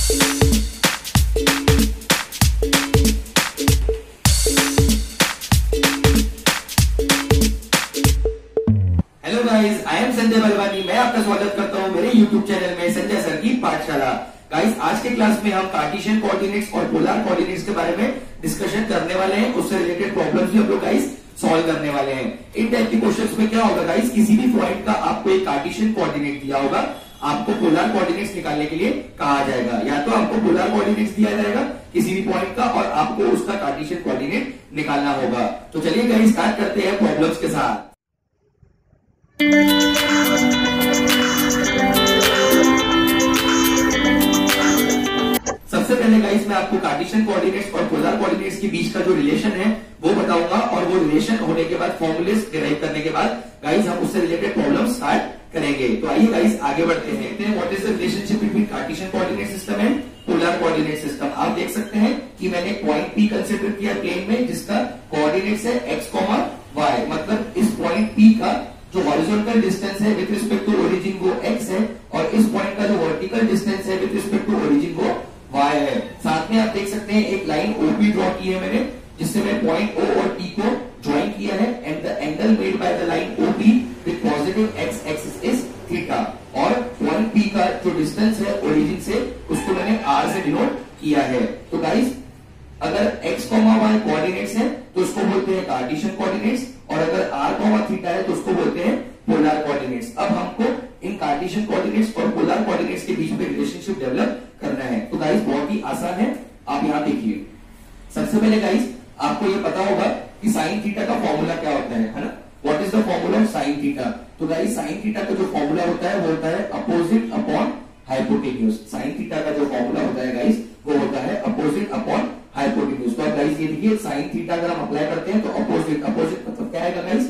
Hello guys, I am Sanjay Balwani. मैं आपका स्वागत करता हूं मेरे यूट्यूब चैनल में संजय सर की पाठशाला। गाइस, आज के क्लास में हम कार्टेशियन कोऑर्डिनेट्स और पोलर कोऑर्डिनेट्स के बारे में डिस्कशन करने वाले हैं। उससे रिलेटेड प्रॉब्लम्स भी हम लोग गाइस सॉल्व करने वाले हैं। इन टाइप के क्वेश्चंस में क्या होगा गाइस, किसी भी पॉइंट का आपको एक कार्टेशियन कोऑर्डिनेट दिया होगा, आपको पोलर कोऑर्डिनेट्स निकालने के लिए कहा जाएगा। या तो आपको पोलर कोऑर्डिनेट्स दिया जाएगा किसी भी पॉइंट का और आपको उसका कार्टेशियन कोऑर्डिनेट निकालना होगा। तो चलिए गाइस स्टार्ट करते हैं प्रॉब्लम्स के साथ। सबसे पहले गाइस मैं आपको कार्टेशियन कोऑर्डिनेट्स और पोलर कोऑर्डिनेट्स के बीच का जो रिलेशन है वो बताऊंगा, और वो रिलेशन होने के बाद फॉर्मूलेस डिराइव करने के बाद गाइस हम उससे रिलेटेड प्रॉब्लम स्टार्ट करेंगे। तो आइए गाइस आगे बढ़ते हैं। What is the relationship between Cartesian coordinate system and polar coordinate system. आप देख सकते हैं कि मैंने पॉइंट पी कंसीडर किया प्लेन में, जिसका कोऑर्डिनेट्स है x, y। मतलब इस पॉइंट पी का जो हॉरिजॉन्टल डिस्टेंस है विद रिस्पेक्ट टू ओरिजिन वो x है, और इस पॉइंट का जो वर्टिकल डिस्टेंस है विद रिस्पेक्ट टू ओरिजिन वो y है। साथ में आप देख सकते हैं एक लाइन OP ड्रॉ की है मैंने, जिससे मैं पॉइंट O और P को ज्वाइन किया है, and the angle made by the line OP with positive x axis is theta. और पॉइंट P का जो डिस्टेंस है ओरिजिन से उसको मैंने r से डिनोट किया है। तो गाइस अगर x, y कोऑर्डिनेट्स है तो उसको बोलते हैं कार्टेशियन कोऑर्डिनेट्स, और अगर r, थीटा है तो उसको बोलते हैं पोलर कोऑर्डिनेट्स। अब हमको इन कार्टेशियन कोऑर्डिनेट्स और पोलर कोऑर्डिनेट्स के बीच में रिलेशनशिप डेवलप करना है। तो गाइस बहुत ही आसान है, आप यहां देखिए। सबसे पहले गाइस आपको ये पता होगा कि साइन थीटा का फॉर्मूला क्या होता है ना। What is the formula of sine theta. तो गाइस साइन थीटा का जो फॉर्मूला होता है वो होता है opposite upon hypotenuse. Sine theta का जो फॉर्मूला होता है गाइस वो होता है अपोजिट अपॉन हाइपोटेन्यूज। तो अब गाइस ये देखिए साइन थीटा अगर हम अप्लाई करते हैं तो अपोजिट मतलब क्या आएगा गाइस,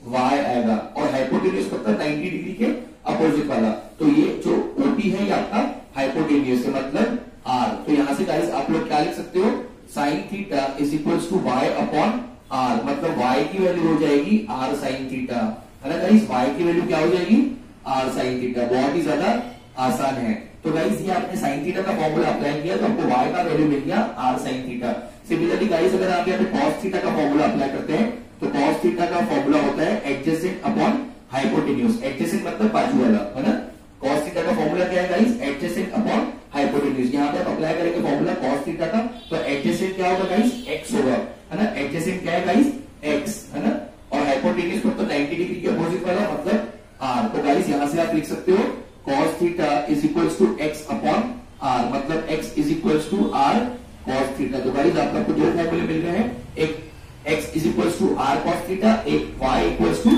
y आएगा, और हाइपोटेन्यूज मतलब 90 डिग्री के अपोजिट वाला। तो ये जो OP है ये आपका हाइपोटेन्यूज है, मतलब r। तो यहां से गाइस आप लोग क्या लिख सकते हो, sine theta is equals to y upon r। मतलब y की वैल्यू हो जाएगी r साइन थीटा, है ना गाइस। y की वैल्यू क्या हो जाएगी, r साइन थीटा। बहुत ही ज्यादा आसान है। तो गाइस ये आपने साइन थीटा का फॉर्मूला अप्लाई किया तो आपको y का वैल्यू मिल गया r sine theta. Similarly guys अगर आप यहाँ पे cos थीटा का फॉर्मूला अप्लाई करते हैं तो cos थीटा का फॉर्मूला होता है एडजेसेंट अपॉन हाइपोटेन्यूज। एडजेसेंट मतलब बाजू वाला, है ना। cos थीटा का फॉर्मूला क्या है गाइस, एडजेसेंट अपॉन हाइपोटेन्यूज। यहाँ पे आप अप्लाई करेंगे फॉर्मूला cos थीटा का, तो एडजेसेंट क्या होगा गाइस, x होगा, है ना। एडजेसेंट क्या है गाइस, x, है ना। और हाइपोटेन्यूज मतलब 90 डिग्री के अपोजिट वाला मतलब r। तो गाइस यहाँ से आप लिख सकते हो cos theta is equals to x upon r, मतलब x is equals to r cos theta. तो गाइस आपको दो फॉर्मूले मिल गए हैं, एक x is equals to r cos theta, एक y equals to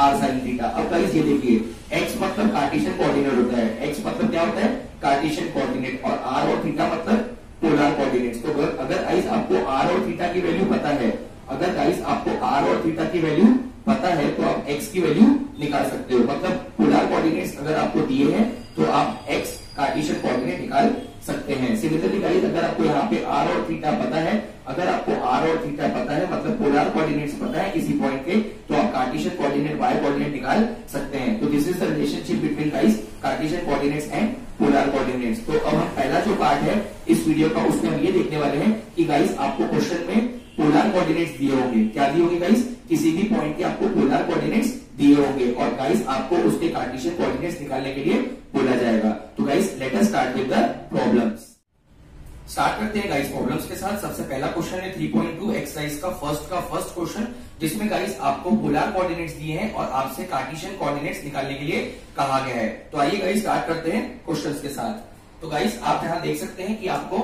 r sin theta. अब गाइस ये देखिए x मतलब कार्टेशियन कोऑर्डिनेट होता है, x मतलब क्या होता है, कार्टेशियन कोऑर्डिनेट, और r और थीटा मतलब पोलर कोऑर्डिनेट्स। तो अगर गाइस आपको r और थीटा की वैल्यू पता है, अगर गाइस आपको r और थीटा की वैल्यू पता है तो आप x की वैल्यू निकाल सकते हो। मतलब पोलर कोऑर्डिनेट्स अगर आपको दिए हैं तो आप x कार्टेशियन कोऑर्डिनेट निकाल सकते हैं। सिमिलरली गाइस अगर आपको यहाँ पे r और थीटा पता है, अगर आपको r और थीटा पता है मतलब पोलर कोऑर्डिनेट्स पता है किसी पॉइंट के, तो आप कार्टेशियन कोऑर्डिनेट y कोऑर्डिनेट निकाल सकते हैं। तो this is the relationship between guys Cartesian coordinates and polar coordinates. तो अब हम पहला जो पार्ट है इस वीडियो का उसमें हम ये देखने वाले हैं कि गाइस आपको क्वेश्चन में पोलर कोऑर्डिनेट्स दिए होंगे। क्या दिए होंगे गाइस, किसी भी पॉइंट के आपको पोलर कोऑर्डिनेट्स दिए होंगे, और गाइस आपको उसके कार्टेशियन कोऑर्डिनेट्स निकालने के लिए बोला जाएगा। तो guys let us start with the problems. Start करते हैं गाइस प्रॉब्लम्स के साथ। सबसे पहला क्वेश्चन है 3.2 एक्सरसाइज का फर्स्ट क्वेश्चन, जिसमें गाइस आपको पोलर कोऑर्डिनेट्स दिए हैं और आपसे कार्टेशियन कोऑर्डिनेट्स निकालने के लिए कहा गया है। तो आइए गाइस स्टार्ट करते हैं क्वेश्चंस के साथ। तो गाइस आप यहां देख सकते हैं कि आपको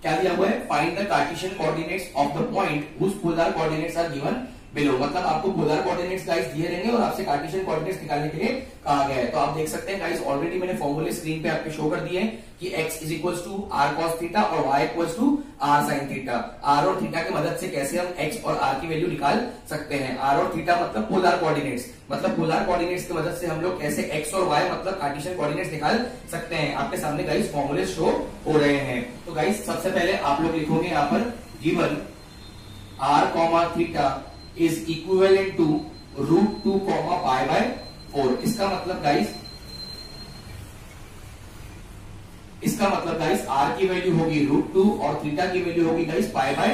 क्या दिया हुआ है, find the Cartesian coordinates of the point whose polar coordinates are given below. मतलब आपको पोलर कोऑर्डिनेट्स गाइस दिए रहेंगे और आपसे कार्टेशियन कोऑर्डिनेट्स निकालने के लिए कहा गया है। तो आप देख सकते हैं गाइस ऑलरेडी मैंने फॉर्मूले स्क्रीन पे आपके शो कर दिए हैं कि x is equals to r cos theta और y equals to r sin theta. r और थीटा की मदद से कैसे हम x और r की वैल्यू निकाल सकते हैं। r और थीटा मतलब पोलर कोऑर्डिनेट्स, मतलब पोलर कोऑर्डिनेट्स की मदद से हम लोग कैसे x और y मतलब कार्टेशियन कोऑर्डिनेट्स निकाल सकते हैं। आपके सामने गाइस फॉर्मूले शो हो रहे हैं। तो गाइस सबसे पहले आप लोग लिखोगे यहाँ पर given r, theta is equivalent to √2, pi/4। इसका मतलब गाइस इसका मतलब गाइस आर की वैल्यू होगी √2 और थीटा की वैल्यू होगी गाइस π/4।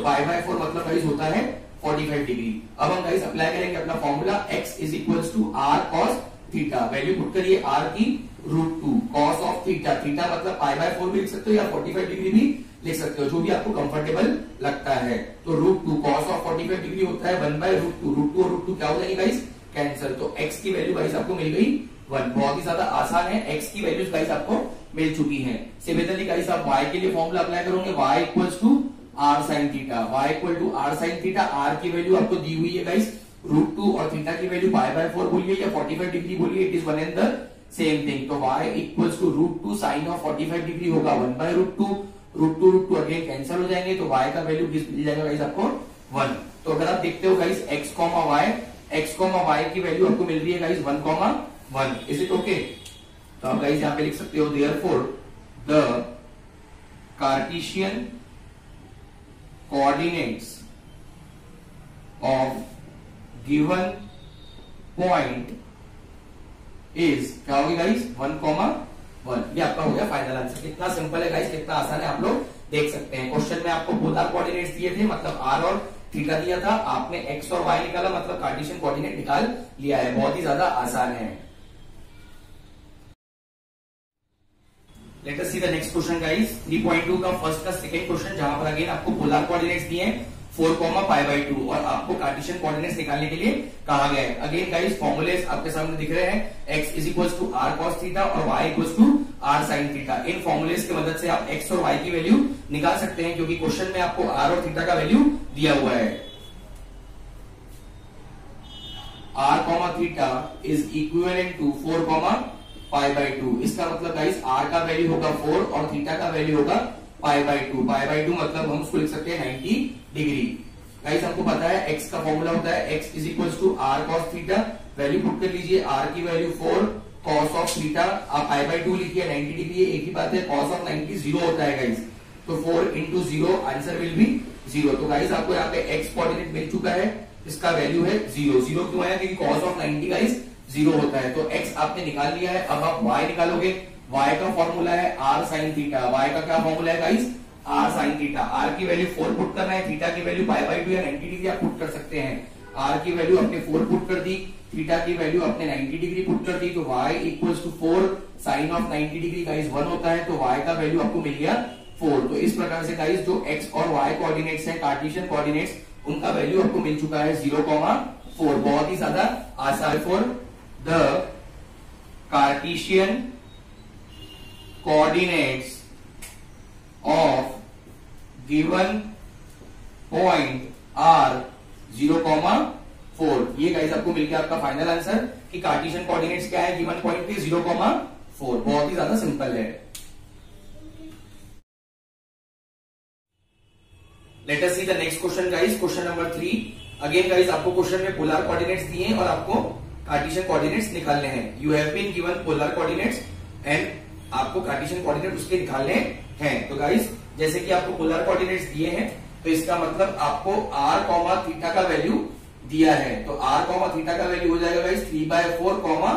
π/4 मतलब गाइस होता है 45 डिग्री। अब हम गाइस अप्लाई करेंगे अपना formula x is equal to r cos theta. Value put करिए r की √2 cos ऑफ थीटा। थीटा मतलब π/4 भी लिख सकते हो या 45 डिग्री भी लिख सकते हो, जो भी आपको कंफर्टेबल लगता है। तो √2 cos ऑफ 45 डिग्री होता है 1/√2। √2 और √2 क्या हो जाएगी गाइस? कैंसिल। तो x की वैल्यू गाइस आपको मिल गई 1। बहुत ही ज्यादा आसान है, x की वैल्यूज गाइस आपको मिल चुकी है। सिमिलरली गाइस आप y के लिए फॉर्मूला अप्लाई करोगे, y equals to r sin theta. y equal to r sin theta. r की वैल्यू आपको दी हुई है गाइस √2 और थीटा की वैल्यू π/4 बोलिए या 45 डिग्री बोलिए, it is one and the same thing. तो y equals to √2 sin of 45 degree होगा 1/√2। √2 अगेन कैंसिल हो जाएंगे, तो y का वैल्यू मिल जाएगा गाइस आपको 1। तो अगर आप देखते हो गाइस x, y की वैल्यू आपको मिल रही है गाइस 1,1। Is it okay? तो आप गाइस यहां पे लिख सकते हो therefore the Cartesian coordinates of given point is क्या होगी गाइस 1,1। ये आपका हो गया फाइनल आंसर। कितना सिंपल है गाइस, कितना आसान है, आप लोग देख सकते हैं। क्वेश्चन में आपको पोलर कोऑर्डिनेट्स दिए थे, मतलब r और थीटा दिया था, आपने x और y निकाला, मतलब कार्टेशियन कोऑर्डिनेट निकाल लिया है। बहुत ही ज्यादा आसान है। Let us see the next question guys. 3.2 का फर्स्ट का सेकंड क्वेश्चन, जहां पर अगेन आपको पोलर कोऑर्डिनेट्स दिए हैं 4,π/2 और आपको कार्टेशियन कोऑर्डिनेट्स निकालने के लिए कहा गया है। अगेन गाइस फॉर्मूलेस आपके सामने दिख रहे हैं, x is equal to r cos theta और y equal to r sin theta. इन फॉर्मूलेस की मदद से आप x और y की वैल्यू निकाल सकते हैं, क्योंकि क्वेश्चन में आपको r और थीटा का वैल्यू दिया हुआ है। r, theta is equivalent to 4,π/2। इसका मतलब गाइस r का वैल्यू होगा 4 और थीटा का वैल्यू होगा π/2। π/2 मतलब हम उसको लिख सकते हैं 90 डिग्री। गाइस हमको पता है x का फॉर्मूला होता है x is equal to r cos theta. Value put कर लीजिए, r की वैल्यू 4 cos ऑफ थीटा, आप π/2 लिखिए 90 डिग्री। एक ही बात है, cos ऑफ 90 0 होता है गाइस, तो 4 इंटू 0 आंसर विल बी 0। तो गाइस आपको यहाँ पे x कोऑर्डिनेट मिल चुका है, इसका वैल्यू है 0। 0 क्यों आया? क्योंकि cos ऑफ 90 गाइस 0 होता है। तो x आपने निकाल लिया है। अब आप y निकालोगे, y का फॉर्मूला है r sin थीटा। y का क्या फॉर्मूला है guys? r sin theta. r की वैल्यू 4 पुट करना है, थीटा की वैल्यू π/2 या 90 डिग्री आप पुट कर सकते हैं। r की वैल्यू आपने 4 पुट कर दी, थीटा की वैल्यू आपने 90 डिग्री पुट कर दी, तो y equals to 4 sine of 90 degree guys 1 होता है, तो y का वैल्यू आपको मिल गया 4। तो इस प्रकार से गाइस जो x और y कोऑर्डिनेट्स हैं, कार्टेशियन कोऑर्डिनेट्स, उनका वैल्यू आपको मिल चुका है 0,4। बहुत ही ज्यादा आसान। For the Cartesian coordinates of given point r 0,4। ये गाइस आपको मिल गया आपका फाइनल आंसर कि कार्टेशियन कोऑर्डिनेट्स क्या है गिवन पॉइंट पे 0,4। बहुत ही ज्यादा सिंपल है। Let us see the next question guys. Question number 3। Again guys आपको क्वेश्चन में पोलर कोऑर्डिनेट्स दिए हैं और आपको कार्टेशियन कोऑर्डिनेट्स निकालने हैं। You have been given polar coordinates and आपको कार्टेशियन कोऑर्डिनेट उसके निकालने हैं। तो गाइस जैसे कि आपको पोलर कोऑर्डिनेट्स दिए हैं, तो इसका मतलब आपको r, थीटा का वैल्यू दिया है। तो r, थीटा का वैल्यू हो जाएगा गाइस 3/4,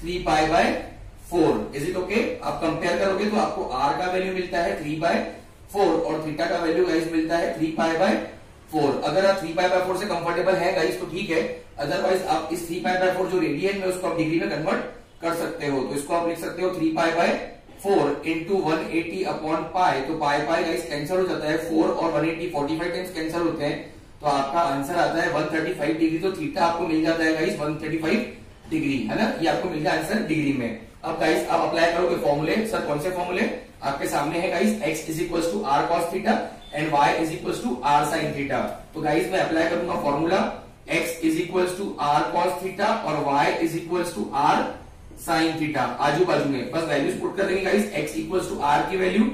3π/4। Is it okay? आप कंपेयर करोगे तो आपको r का वैल्यू मिलता है 3/4 और थीटा का वैल्यू गाइस मिलता है 3π/4। अगर आप 3π/4 से कंफर्टेबल है गाइस तो ठीक है, अदरवाइज आप इस 3π/4 जो रेडियन में उसको आप डिग्री में कन्वर्ट कर सकते हो। तो इसको आप लिख सकते हो 3π/4 इंटू 180 अपॉन पाई। तो पाई गाइस कैंसिल हो जाता है, 4 और 180 45 टाइम्स कैंसिल होते हैं, तो आपका आंसर आता है 135 डिग्री। तो थीटा आपको मिल जाता है गाइस 135 डिग्री, है ना? ये आपको मिल गया आंसर डिग्री में। अब गाइस आप अप्लाई करोगे फॉर्मूले। सर कौन से फॉर्मूले? आपके सामने है guys, x is equal to r cos theta and y is equal to r sin theta. तो गाइस मैं अप्लाई करूंगा formula, x is equal to r cos theta और y is equal to r sin theta. आजू बाजू में बस values put कर देंगे guys. x equal to r की वैल्यू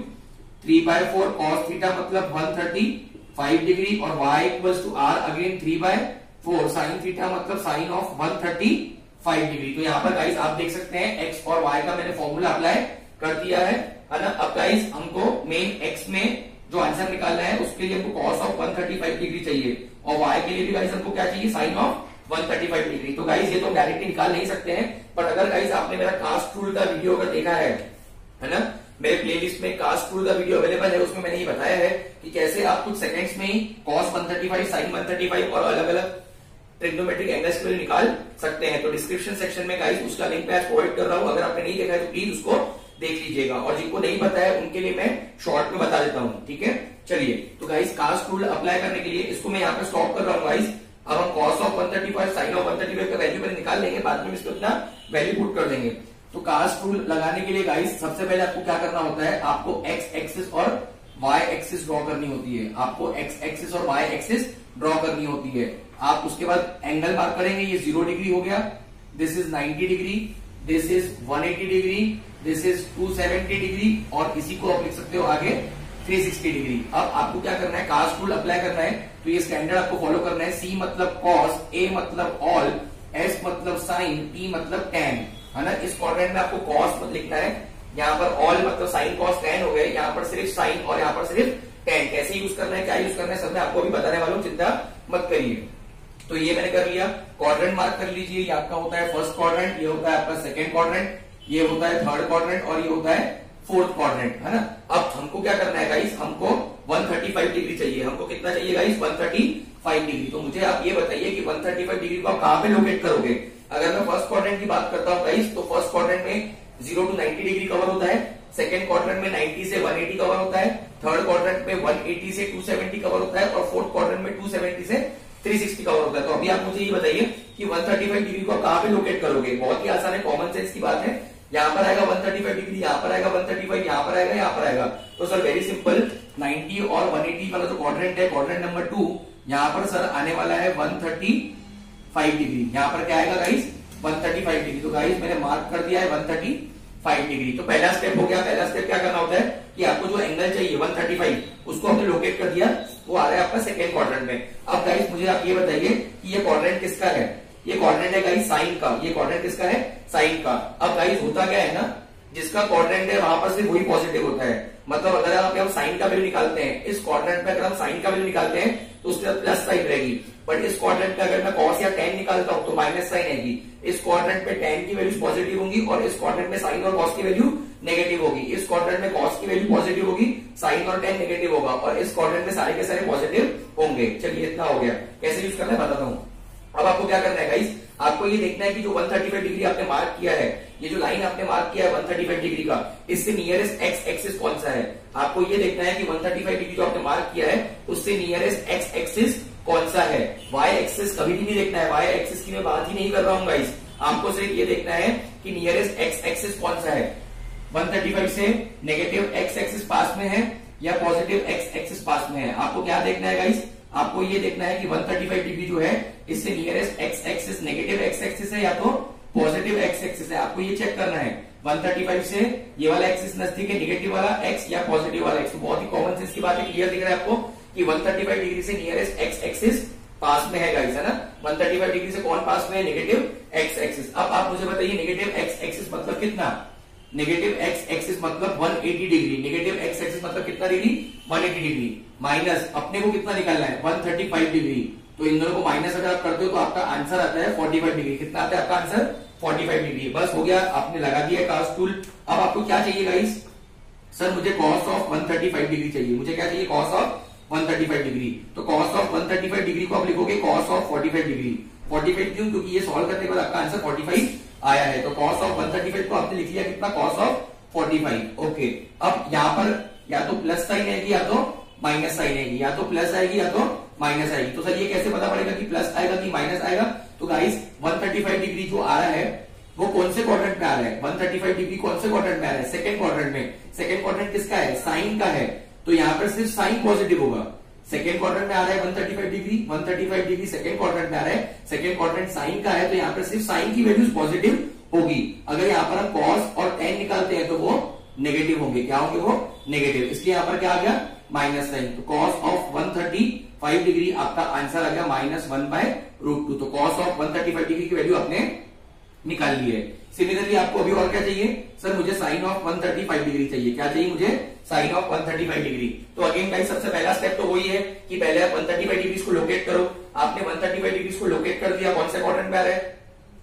3/4 cos थीटा मतलब 135 डिग्री और y equal to r again 3/4 sin theta मतलब साइन ऑफ 135 डिग्री। तो यहाँ पर गाइस आप देख सकते हैं x और y का मैंने फॉर्मूला अप्लाई कर दिया है ना? अब गाइस हमको मेन x में जो आंसर निकालना है उसके लिए हमको cos ऑफ 135 डिग्री चाहिए और y के लिए भी गाइस हमको क्या चाहिए? Sine of 135 degree. तो गाइस ये तो डायरेक्टली निकाल नहीं सकते हैं, पर अगर गाइस आपने मेरा कास्ट टूल का वीडियो अगर देखा है ना, मेरे प्लेलिस्ट में कास्ट रूल का वीडियो अवेलेबल है, उसमें मैंने ये बताया है कि कैसे आप कुछ सेकंड्स में ही cos 135, sin 135 और अलग अलग ट्रिग्नोमेट्रिक एंगल्स के लिए निकाल सकते हैं। तो डिस्क्रिप्शन सेक्शन में गाइस उसका लिंक मैं प्रोवाइड कर रहा हूं, अगर आपने नहीं देखा है तो प्लीज उसको देख लीजिएगा, और जिनको नहीं पता है उनके लिए मैं शॉर्ट में बता देता हूं, ठीक है। चलिए, तो गाइस कास्ट रूल अप्लाई करने के लिए इसको मैं यहाँ पे स्टॉप कर रहा हूँ गाइस। अब हम cos ऑफ 135, sin ऑफ 135 का वैल्यू पहले निकाल लेंगे, बाद में इसको अपना वैल्यू पुट कर देंगे। तो कास्ट रूल लगाने के लिए गाइस सबसे पहले आपको क्या करना होता है, आपको एक्स एक्सिस और वाई एक्सिस ड्रॉ करनी होती है। आपको एक्स एक्सिस और वाई एक्सिस ड्रॉ करनी होती है। आप उसके बाद एंगल मार्क करेंगे, ये 0 डिग्री हो गया, this is 90 degree, this is 180 degree, this is 270 degree, और इसी को आप लिख सकते हो आगे 360 डिग्री। अब आपको क्या करना है, कास्ट रूल अप्लाई करना है, तो ये स्टैंडर्ड आपको फॉलो करना है। C मतलब कॉस, A मतलब ऑल, S मतलब साइन, T मतलब tan, है ना। इस क्वाड्रेंट में आपको कॉस मत लिखना है, यहाँ पर ऑल मतलब साइन कॉस tan हो गए, यहाँ पर सिर्फ साइन और यहाँ पर सिर्फ tan। कैसे यूज करना है, क्या यूज करना है, सब मैं आपको अभी बताने वाला हूँ, चिंता मत करिए। तो ये मैंने कर लिया, क्वाड्रेंट मार्क कर लीजिए। ये आपका होता है फर्स्ट क्वाड्रेंट, ये होता है आपका सेकंड क्वाड्रेंट, ये होता है थर्ड क्वाड्रेंट, और ये होता है फोर्थ क्वाड्रेंट, है ना। अब हमको क्या करना है गाइस, हमको 135 डिग्री चाहिए। हमको कितना चाहिए गाइस, 135 डिग्री। तो मुझे आप ये बताइए कि 135 डिग्री को आप कहां पे लोकेट करोगे। अगर मैं फर्स्ट क्वाड्रेंट की बात करता हूं गाइस, तो फर्स्ट क्वाड्रेंट में 0 to 90 डिग्री कवर होता है, सेकंड क्वाड्रेंट में 90 से 180 कवर होता है, थर्ड क्वाड्रेंट में 180 से 270 कवर होता है, और फोर्थ क्वाड्रेंट में 270 से 360 कवर होता है। तो अभी आप मुझे ये बताइए कि 135 डिग्री को आप कहां पे लोकेट करोगे। बहुत ही आसान है, कॉमन सेंस की बात है। यहाँ पर आएगा 135 डिग्री, यहाँ पर आएगा 135, यहाँ पर आएगा, यहाँ पर आएगा। तो सर वेरी सिंपल, 90 और 180 वाला जो क्वाड्रेंट है, क्वाड्रेंट नंबर 2, यहाँ पर सर आने वाला है 135 डिग्री। यहाँ पर क्या आएगा गाइस, 135 डिग्री। तो गाइस मैंने मार्क कर दिया है 135 डिग्री। तो पहला स्टेप हो गया। पहला स्टेप क्या करना होता है कि आपको जो एंगल चाहिए 135, उसको आपने लोकेट कर दिया, वो आ रहा है आपका सेकेंड क्वाड्रेंट में। अब गाइस मुझे आप ये बताइए कि ये क्वाड्रेंट किसका है। ये क्वाड्रेंट है गाइस साइन का। ये क्वाड्रेंट किसका है, साइन का। अब गाइस होता क्या है ना, जिसका क्वाड्रेंट है वहां पर सिर्फ वही पॉजिटिव होता है। मतलब अगर हम साइन का वैल्यू निकालते हैं, इस क्वाड्रेंट में अगर हम साइन का वैल्यू निकालते हैं तो उसके बाद प्लस साइन रहेगी, बट इस क्वाड्रेंट में अगर मैं कॉस या tan निकालता हूं तो माइनस साइन आएगी। इस क्वाड्रेंट में tan की वैल्यू पॉजिटिव होंगी और इस क्वाड्रेंट में साइन और कॉस की वैल्यू नेगेटिव होगी। इस क्वाड्रेंट में कॉस की वैल्यू पॉजिटिव होगी, साइन और tan नेगेटिव होगा, और इस क्वाड्रेंट में सारे के सारे पॉजिटिव होंगे। चलिए इतना हो गया। कैसे यूज करना है बताता हूं। अब आपको क्या करना है गाइस, आपको ये देखना है कि जो 135 डिग्री आपने मार्क किया है, ये जो लाइन आपने मार्क किया है 135 डिग्री का, इससे नियरेस्ट एक्स एक्सिस कौन सा है। आपको ये देखना है कि 135 डिग्री जो आपने मार्क किया है उससे नियरेस्ट एक्स एक्सिस कौन सा है। वाई एक्सिस कभी भी नहीं देखना है, वाई एक्सिस की मैं बात ही नहीं कर रहा हूं गाइस। आपको सिर्फ ये देखना है कि नियरेस्ट एक्स एक्सिस कौन सा है। 135 से नेगेटिव एक्स एक्सिस पास में है या पॉजिटिव एक्स एक्सिस पास में है। आपको क्या देखना है गाइस, आपको ये देखना है कि 135 डिग्री जो है इससे nearest x axis negative x axis है या तो पॉजिटिव एक्स एक्सिस है। आपको ये चेक करना है 135 से ये वाला एक्सिस नजदीक है, नेगेटिव वाला एक्स या पॉजिटिव वाला एक्स। तो बहुत ही कॉमन सेंस की बात है, क्लियर दिख रहा है आपको कि 135 डिग्री से नियरेस्ट एक्स एक्सिस पास में है गाइस, है ना। 135 डिग्री से कौन पास में है, नेगेटिव एक्स एक्सिस। अब आप मुझे बताइए नेगेटिव एक्स एक्सिस मतलब कितना। नेगेटिव एक्स एक्सिस मतलब 180 डिग्री। नेगेटिव एक्स एक्सिस मतलब कितना डिग्री, 180 डिग्री। माइनस अपने को कितना निकालना है, 135 डिग्री। तो इन दोनों को माइनस अगर आप करते हो तो आपका आंसर आता है 45 डिग्री। कितना आता है आपका आंसर, 45 डिग्री। बस हो गया, आपने लगा दिया कास्ट टूल। अब आपको क्या चाहिए गाइस, सर मुझे कॉस ऑफ 135 डिग्री चाहिए। मुझे क्या चाहिए, कॉस ऑफ 135 डिग्री। तो कॉस ऑफ 135 डिग्री को आप लिखोगे कॉस ऑफ 45 डिग्री। 45 क्यों, क्योंकि ये सॉल्व करने के बाद आपका आंसर 45 आया है। तो कॉस ऑफ 135 को आपने लिख लिया कितना, कॉस ऑफ 45। ओके, अब यहाँ पर या तो प्लस साइन आएगी या तो माइनस साइन आएगी, या तो प्लस आएगी या तो माइनस आएगी। तो सर ये कैसे पता पड़ेगा कि प्लस आएगा कि माइनस आएगा। तो गाइस 135 डिग्री जो आ रहा है वो कौन से क्वाड्रेंट में आ रहा है, 135 डिग्री कौन से क्वाड्रेंट में आ रहा है, सेकंड क्वाड्रेंट में। सेकंड क्वाड्रेंट किसका है, साइन का है। तो यहाँ पर सिर्फ साइन पॉजिटिव होगा। सेकंड क्वाड्रेंट में आ रहा है 135 डिग्री, 135 डिग्री सेकंड क्वाड्रेंट में आ रहा है, सेकंड क्वाड्रेंट साइन का है, तो यहाँ पर सिर्फ साइन की वैल्यूज पॉजिटिव होगी। अगर यहाँ पर हम कॉस और tan निकालते हैं तो वो नेगेटिव होंगे। क्या होंगे, वो नेगेटिव। इसलिए यहाँ पर क्या आ गया, माइनस साइन। तो कॉस ऑफ 135 डिग्री आपका आंसर आ गया -1/√2। तो कॉस ऑफ 135 डिग्री की वैल्यू आपने निकाल ली है। सिमिलरली आपको अभी और क्या चाहिए, सर मुझे साइन ऑफ 135 डिग्री चाहिए। क्या चाहिए मुझे, साइन ऑफ 135 डिग्री। तो अगेन गाइस सबसे पहला स्टेप तो वही है कि पहले आप 135 डिग्री को लोकेट करो। आपने 135 डिग्री को लोकेट कर दिया, कौन से क्वाड्रेंट में आ रहा है,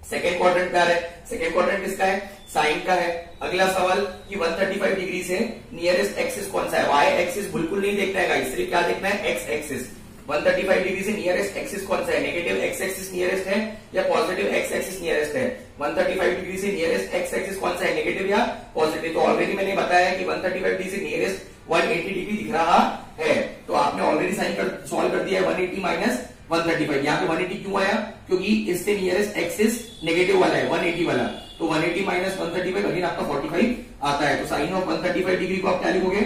सेकेंड क्वाड्रेंट पे आ रहा है। सेकेंड क्वाड्रेंट किसका है? साइन का है। अगला सवाल कि 135 डिग्री से नियरेस्ट एक्सिस कौन सा है? वाई एक्सिस बिल्कुल नहीं देखना है गाइस, सिर्फ क्या देखना है? X axis. 135 डिग्री से नियरेस्ट एक्सिस कौन सा है? नेगेटिव एक्स एक्सिस नियरेस्ट है या पॉजिटिव एक्स एक्सिस नियरेस्ट है? 135 डिग्री से नियरेस्ट एक्स एक्सिस कौन सा है? नेगेटिव या पॉजिटिव? तो ऑलरेडी मैंने बताया कि 135 डिग्री से नियरेस्ट 180 डिग्री दिख रहा है, तो आपने ऑलरेडी साइन कर सॉल्व कर दिया है 180 माइनस 135। यहाँ पे 180 क्यों आया? क्योंकि इससे नियरेस्ट एक्सिस नेगेटिव वाला है 180 वाला, तो 180 माइनस 135 अगेन आपका 45 आता है। तो साइन ऑफ 135 डिग्री को आप क्या लिखोगे?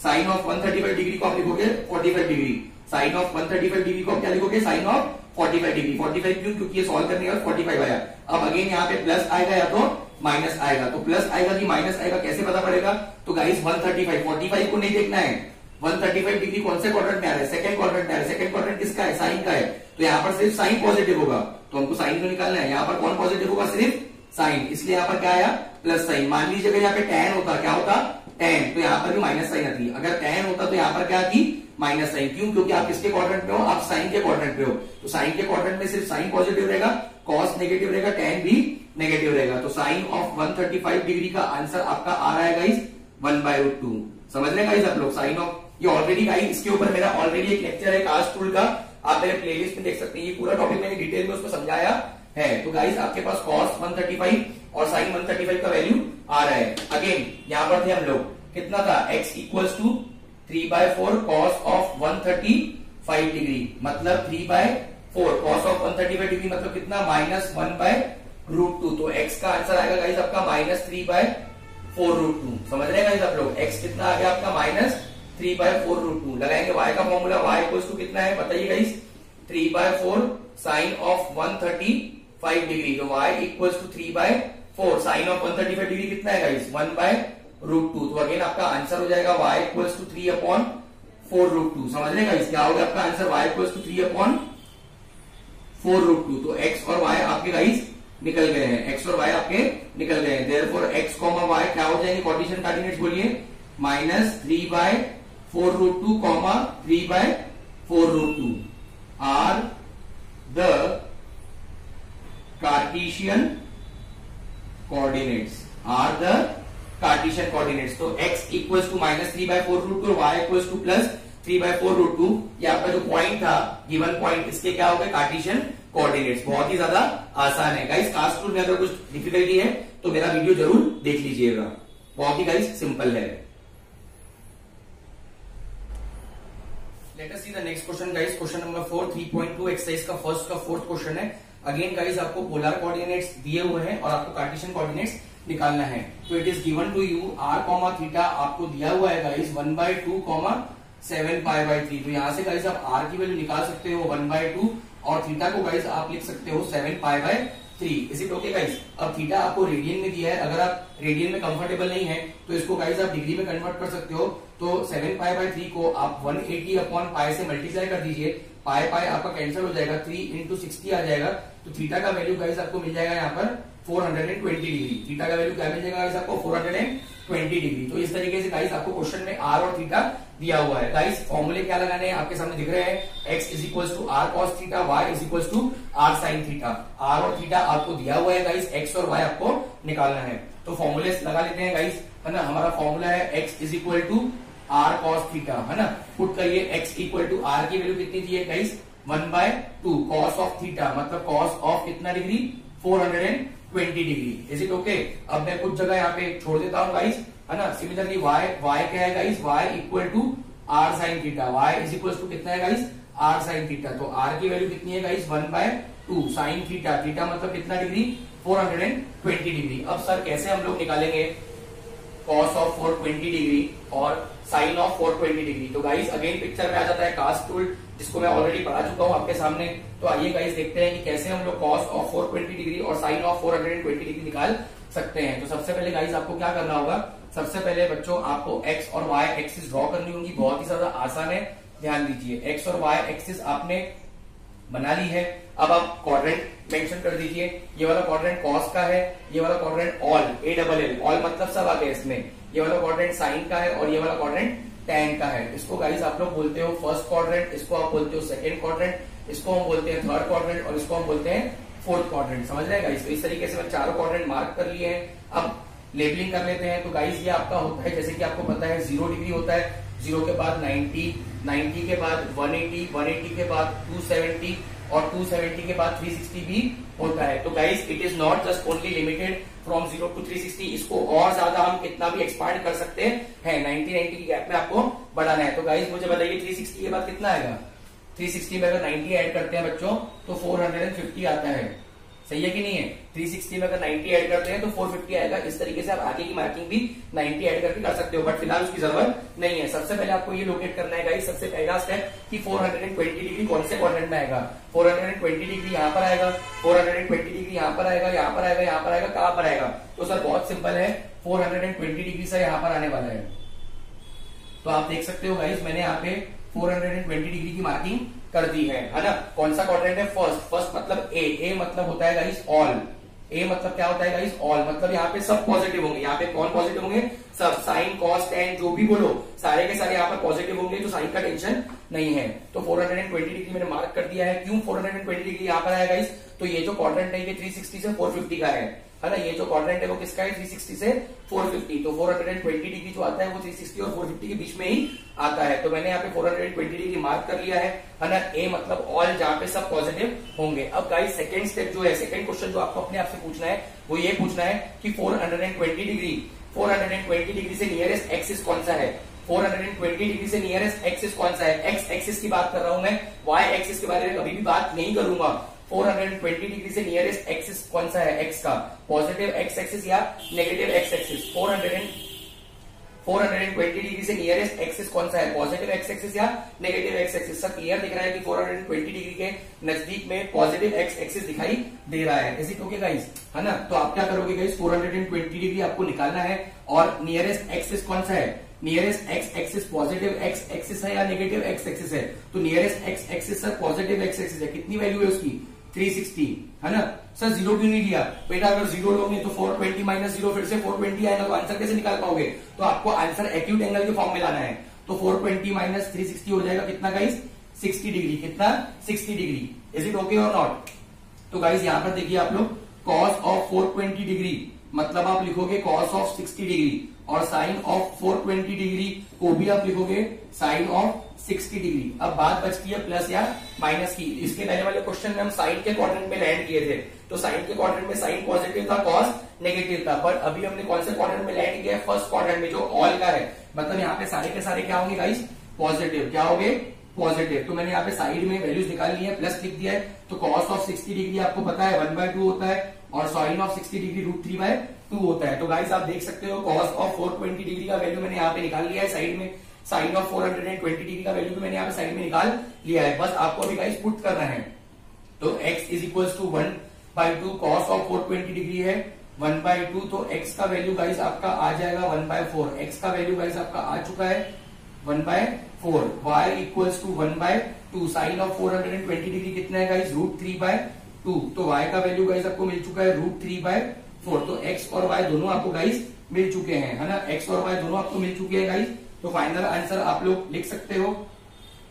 साइन ऑफ 135 डिग्री को आप लिखोगे 45 डिग्री। साइन ऑफ 135 डिग्री को आप क्या लिखोगे? Sign of 45 degree. 45 क्यों? क्योंकि ये सॉल्व करने के बाद 45 आया। अब अगेन यहाँ पे प्लस आएगा या तो माइनस आएगा, तो प्लस आएगा कि माइनस आएगा कैसे पता पड़ेगा? तो गाइस 135 45 को नहीं देखना है, 135 डिग्री कौन से क्वाड्रेंट में आ रहा है? सेकंड क्वाड्रेंट में आ रहा है। सेकंड क्वाड्रेंट किसका है? साइन का है, तो यहाँ पर सिर्फ साइन पॉजिटिव होगा, तो हमको साइन को निकालना है। यहाँ पर कौन पॉजिटिव होगा? सिर्फ साइन, इसलिए यहाँ पर क्या आया? Plus sign. मान लीजिए अगर यहाँ पे tan होता, क्या होता? tan, तो यहाँ पर भी माइनस साइन आती। अगर tan होता तो यहाँ पर क्या आती? Minus sine. क्यों? क्योंकि आप किसके क्वाड्रेंट में हो? आप साइन के क्वाड्रेंट पे हो, तो साइन के क्वाड्रेंट में सिर्फ साइन पॉजिटिव रहेगा, कॉस नेगेटिव रहेगा, tan भी नेगेटिव रहेगा। तो साइन ऑफ 135 डिग्री का आंसर आपका आ रहा है गाइस 1/√2। समझ रहे गाइस आप लोग? साइन ऑफ, ये ऑलरेडी गाइस इसके ऊपर मेरा ऑलरेडी एक लेक्चर है कास्ट टूल का, आप मेरे प्लेलिस्ट में देख सकते हैं। ये पूरा टॉपिक मैंने डिटेल में उसमें समझाया है। तो गाइस आपके पास कॉस 135 और साइन 135 का वैल्यू आ रहा है। अगेन यहाँ पर थे हम लोग, कितना था? x equals to 3/4 cos of 135 degree, मतलब 3/4 कॉस ऑफ 135 डिग्री मतलब कितना? -1/√2। तो x का आंसर आएगा गाइस आपका -3/4√2। समझ रहे हैं गाइस आप लोग? x कितना आ गया आपका? -3/4√2। लगाएंगे y का फॉर्मूला, y इक्वल्स टू कितना है बताइए गाइस? 3/4 साइन ऑफ 135 डिग्री, तो y equals to 3/4 sine of 135 degree कितना है गाइस? 1/√2। तो अगेन आपका आंसर हो जाएगा y इक्वल्स टू 3/4√2। समझ रहे गाइस? क्या होगा आपका आंसर? y equals to 3/4√2। तो x और y आपके गाइस निकल गए हैं, x और y आपके निकल गए हैं। देयरफॉर x, y क्या हो जाएंगे? कार्टेशियन कोऑर्डिनेट्स बोलिए। -3/4√2, 3/4√2 are the Cartesian coordinates, are the Cartesian coordinates। तो x इक्वल्स टू -3/4√2 और y इक्वल्स टू +3/4√2, ये आपका जो पॉइंट था, गिवन पॉइंट, इसके क्या हो गए? Cartesian coordinates. बहुत ही ज्यादा आसान है गाइस। कास्ट टूल में अगर कुछ डिफिकल्टी है तो मेरा वीडियो जरूर देख लीजिएगा, बहुत ही गाइस सिंपल है। Let us see the next question guys. Question number 4 3.2 exercise का फर्स्ट का फोर्थ क्वेश्चन है। अगेन गाइस आपको पोलर कोऑर्डिनेट्स दिए हुए हैं और आपको कार्टेशियन कोऑर्डिनेट्स निकालना है। तो it is given to you r, theta आपको दिया हुआ है गाइस 1/2, 7π/3। तो यहां से गाइस आप r की वैल्यू निकाल सकते हो 1/2 और थीटा को गाइस आप लिख सकते हो 7π/3। Is it okay guys? अब थीटा आपको रेडियन में दिया है, अगर आप रेडियन में कंफर्टेबल नहीं है तो इसको गाइस आप डिग्री में कन्वर्ट कर सकते हो। तो 7π/3 को आप 180/π से मल्टीप्लाई कर दीजिए, पाई आपका कैंसिल हो जाएगा, 3 × 60 आ जाएगा। तो थीटा का वैल्यू गाइस आपको मिल जाएगा यहाँ पर 420 डिग्री। थीटा का वैल्यू क्या मिल जाएगा गाइस आपको? 420 डिग्री। तो इस तरीके से गाइस आपको क्वेश्चन में आर और थीटा दिया हुआ है। गाइस फॉर्मूले क्या लगाने हैं आपके सामने दिख रहे हैं, x = r cos theta, y = r sin theta. R और थीटा आपको दिया हुआ है गाइस, x और y आपको निकालना है। तो फॉर्मूले लगा लेते हैं गाइस, है ना। हमारा फॉर्मूला है x = r cos थीटा, है ना। पुट करिए, x = r की वैल्यू कितनी दी है गाइस? 1/2 cos ऑफ थीटा, मतलब cos ऑफ कितना degree? 420 degree. Is it okay? अब मैं कुछ जगह यहाँ पे छोड़ देता हूँ गाइस, है ना। सिमिलरली y क्या है guys? y = r sin theta, y = कितना है गाइस? r sin theta. तो r की वैल्यू कितनी है गाइस? 1/2 sin थीटा, थीटा मतलब कितना डिग्री? 420 डिग्री। अब सर कैसे हम लोग निकालेंगे cos ऑफ 420 डिग्री और साइन ऑफ 420 डिग्री? तो गाइस अगेन पिक्चर में आ जाता है कास्ट टूल, जिसको मैं ऑलरेडी पढ़ा चुका हूं आपके सामने। तो आइए गाइस देखते हैं कि कैसे हम लोग cos ऑफ 420 डिग्री और साइन ऑफ 420 डिग्री निकाल सकते हैं। तो सबसे पहले गाइस आपको क्या करना होगा? सबसे पहले बच्चों आपको x और y एक्सिस ड्रॉ करनी होगी, बहुत ही ज्यादा आसान है, ध्यान दीजिए। x और y एक्सिस आपने बना ली है। अब आप क्वाड्रेंट मेंशन कर दीजिए। ये वाला क्वाड्रेंट cos का है, ये वाला क्वाड्रेंट ऑल, ऑल मतलब सब आ गया इसमें। ये वाला क्वाड्रेंट साइन का है और ये वाला क्वाड्रेंट tan का है। इसको गाइस आप लोग बोलते हो फर्स्ट क्वाड्रेंट, इसको आप बोलते हो सेकंड क्वाड्रेंट, इसको हम बोलते हैं थर्ड क्वाड्रेंट और इसको हम बोलते हैं फोर्थ क्वाड्रेंट। समझ रहे हैं गाइस? तो इस तरीके से मैंने चारों क्वाड्रेंट मार्क कर लिए हैं। अब लेबलिंग कर लेते हैं। तो गाइस ये आपका होता है, जैसे कि आपको पता है 0 डिग्री होता है, 0 के बाद 90, 90 के बाद 180, 180 के बाद 270 और 270 के बाद 360 भी होता है। तो guys it is not just only limited from 0 to 360, इसको और ज्यादा हम कितना भी एक्सपांड कर सकते हैं। 90 की गैप में आपको बढ़ाना है। तो गाइस मुझे बताइए 360 के बाद कितना आएगा? 360 में अगर 90 ऐड करते हैं बच्चों तो 450 आता है। सही है कि नहीं है? 360 में अगर 90 ऐड करते हैं तो 450 आएगा। इस तरीके से आप आगे की मार्किंग भी 90 ऐड करके कर सकते हो, बट फिलहाल उसकी जरूरत नहीं है। सबसे पहले आपको ये लोकेट करना है गाइस, सबसे पहला स्टेप कि 420 डिग्री कौन से क्वाड्रेंट में आएगा। 420 डिग्री यहाँ पर आएगा, 420 डिग्री यहाँ पर आएगा, यहाँ पर आएगा, यहाँ पर आएगा, कहां पर आएगा? तो सर बहुत सिंपल है, 420 डिग्री से यहाँ पर आने वाला है। तो आप देख सकते हो गाइस, मैंने यहाँ पे 420 डिग्री की मार्किंग कर दी है ना। कौन सा क्वाड्रेंट है? फर्स्ट। फर्स्ट मतलब ए मतलब होता है गाइस ऑल। ए मतलब क्या होता है गाइस? ऑल। मतलब यहाँ पे सब पॉजिटिव होंगे। यहाँ पे कौन पॉजिटिव होंगे? सब। साइन, कॉस, टेन जो भी बोलो सारे के सारे यहाँ पर पॉजिटिव होंगे, तो साइन का टेंशन नहीं है। तो 420 डिग्री मैंने मार्क कर दिया है। क्यों 420 डिग्री यहाँ पर आया गाइस? तो ये जो क्वाड्रेंट है ये 360 से 450 का है ना। ये जो क्वाड्रेंट है वो किसका है? 360 से 450। तो 420 डिग्री जो आता है वो 360 और 450 के बीच में ही आता है। तो मैंने यहाँ पे 420 डिग्री मार्क कर लिया है ना। ए मतलब ऑल, जहाँ पे सब पॉजिटिव होंगे। अब गाइस सेकंड स्टेप जो है, सेकंड क्वेश्चन जो आपको अपने आप से पूछना है वो ये पूछना है कि 420 डिग्री से नियरेस्ट एक्सिस कौन सा है। 420 डिग्री से नियरेस्ट एक्सिस कौन सा है? एक्स एक्सिस की बात कर रहा हूं मैं, वाई एक्सिस के बारे में कभी भी बात नहीं करूंगा। 420 डिग्री से नियरेस्ट एक्सिस कौन सा है? एक्स का पॉजिटिव एक्स एक्सिस या नेगेटिव एक्स एक्सिस। 420 डिग्री से नियरेस्ट एक्सिस कौन सा है? पॉजिटिव एक्स एक्सिस या नेगेटिव एक्स एक्सिस। सब क्लियर दिख रहा है कि 420 डिग्री के नजदीक में पॉजिटिव एक्स एक्सिस दिखाई दे रहा है। इसी ओके गाइस, है ना। तो आप क्या करोगे गाइस? 420 डिग्री आपको निकालना है और नियरेस्ट एक्सिस कौन सा है? Nearest x axis positive x axis है या नेगेटिव एक्स एक्सिस है? तो nearest x axis sir positive x axis है। कितनी वैल्यू है उसकी? 360, है ना। सर 0 क्यों नहीं लिया? बेटा अगर 0 लोगे तो 420 माइनस 0 फिर से 420 आएगा, तो आंसर कैसे निकाल पाओगे? तो आपको आंसर एक्यूट एंगल के फॉर्म में लाना है। तो 420 माइनस 360 हो जाएगा कितना गाइस? 60 डिग्री। कितना? 60 डिग्री। इज इट ओके और नॉट? तो गाइस यहाँ पर देखिए आप लोग, कॉस ऑफ 420 डिग्री मतलब आप लिखोगे कॉस ऑफ 60 डिग्री, और साइन ऑफ 420 डिग्री को भी आप लिखोगे साइन ऑफ 60 डिग्री। अब बात बचती है प्लस या माइनस की। इसके पहले वाले क्वेश्चन में हम साइन के क्वाड्रेंट में लैंड किए थे, तो साइन के क्वाड्रेंट में साइन पॉजिटिव था, कॉस नेगेटिव था। पर अभी हमने कौन से क्वाड्रेंट में लैंड किया है? फर्स्ट क्वाड्रेंट में, जो ऑल का है। मतलब यहाँ पे सारे के सारे क्या होंगे गाइस? पॉजिटिव। क्या होंगे? पॉजिटिव। तो मैंने यहाँ पे साइड में वैल्यूज निकाल ली है, प्लस लिख दिया है। तो कॉस ऑफ 60 डिग्री आपको पता है 1/2 होता है, और साइन ऑफ 60 डिग्री √3/2 होता है। तो गाइस आप देख सकते हो कॉस ऑफ 420 डिग्री का वैल्यू मैंने यहाँ पे निकाल लिया है साइड में। साइन ऑफ 420 डिग्री का वैल्यू भी मैंने यहाँ पे साइड में निकाल लिया है। बस आपको अभी गाइस पुट करना है। तो x is equal to 1/2, cos of 420 degree है 1/2, तो x का वैल्यू गाइस आपका आ जाएगा 1/4। x का वैल्यू गाइस आपका आ चुका है 1/4। y equals to 1/2। Sine of 420 degree कितना है गाइस? √3/2। तो y का वैल्यू गाइस आपको मिल चुका है √3/4। तो x और y दोनों आपको गाइस मिल चुके हैं, है ना। x और y दोनों आपको मिल चुके हैं गाइस। तो फाइनल आंसर आप लोग लिख सकते हो,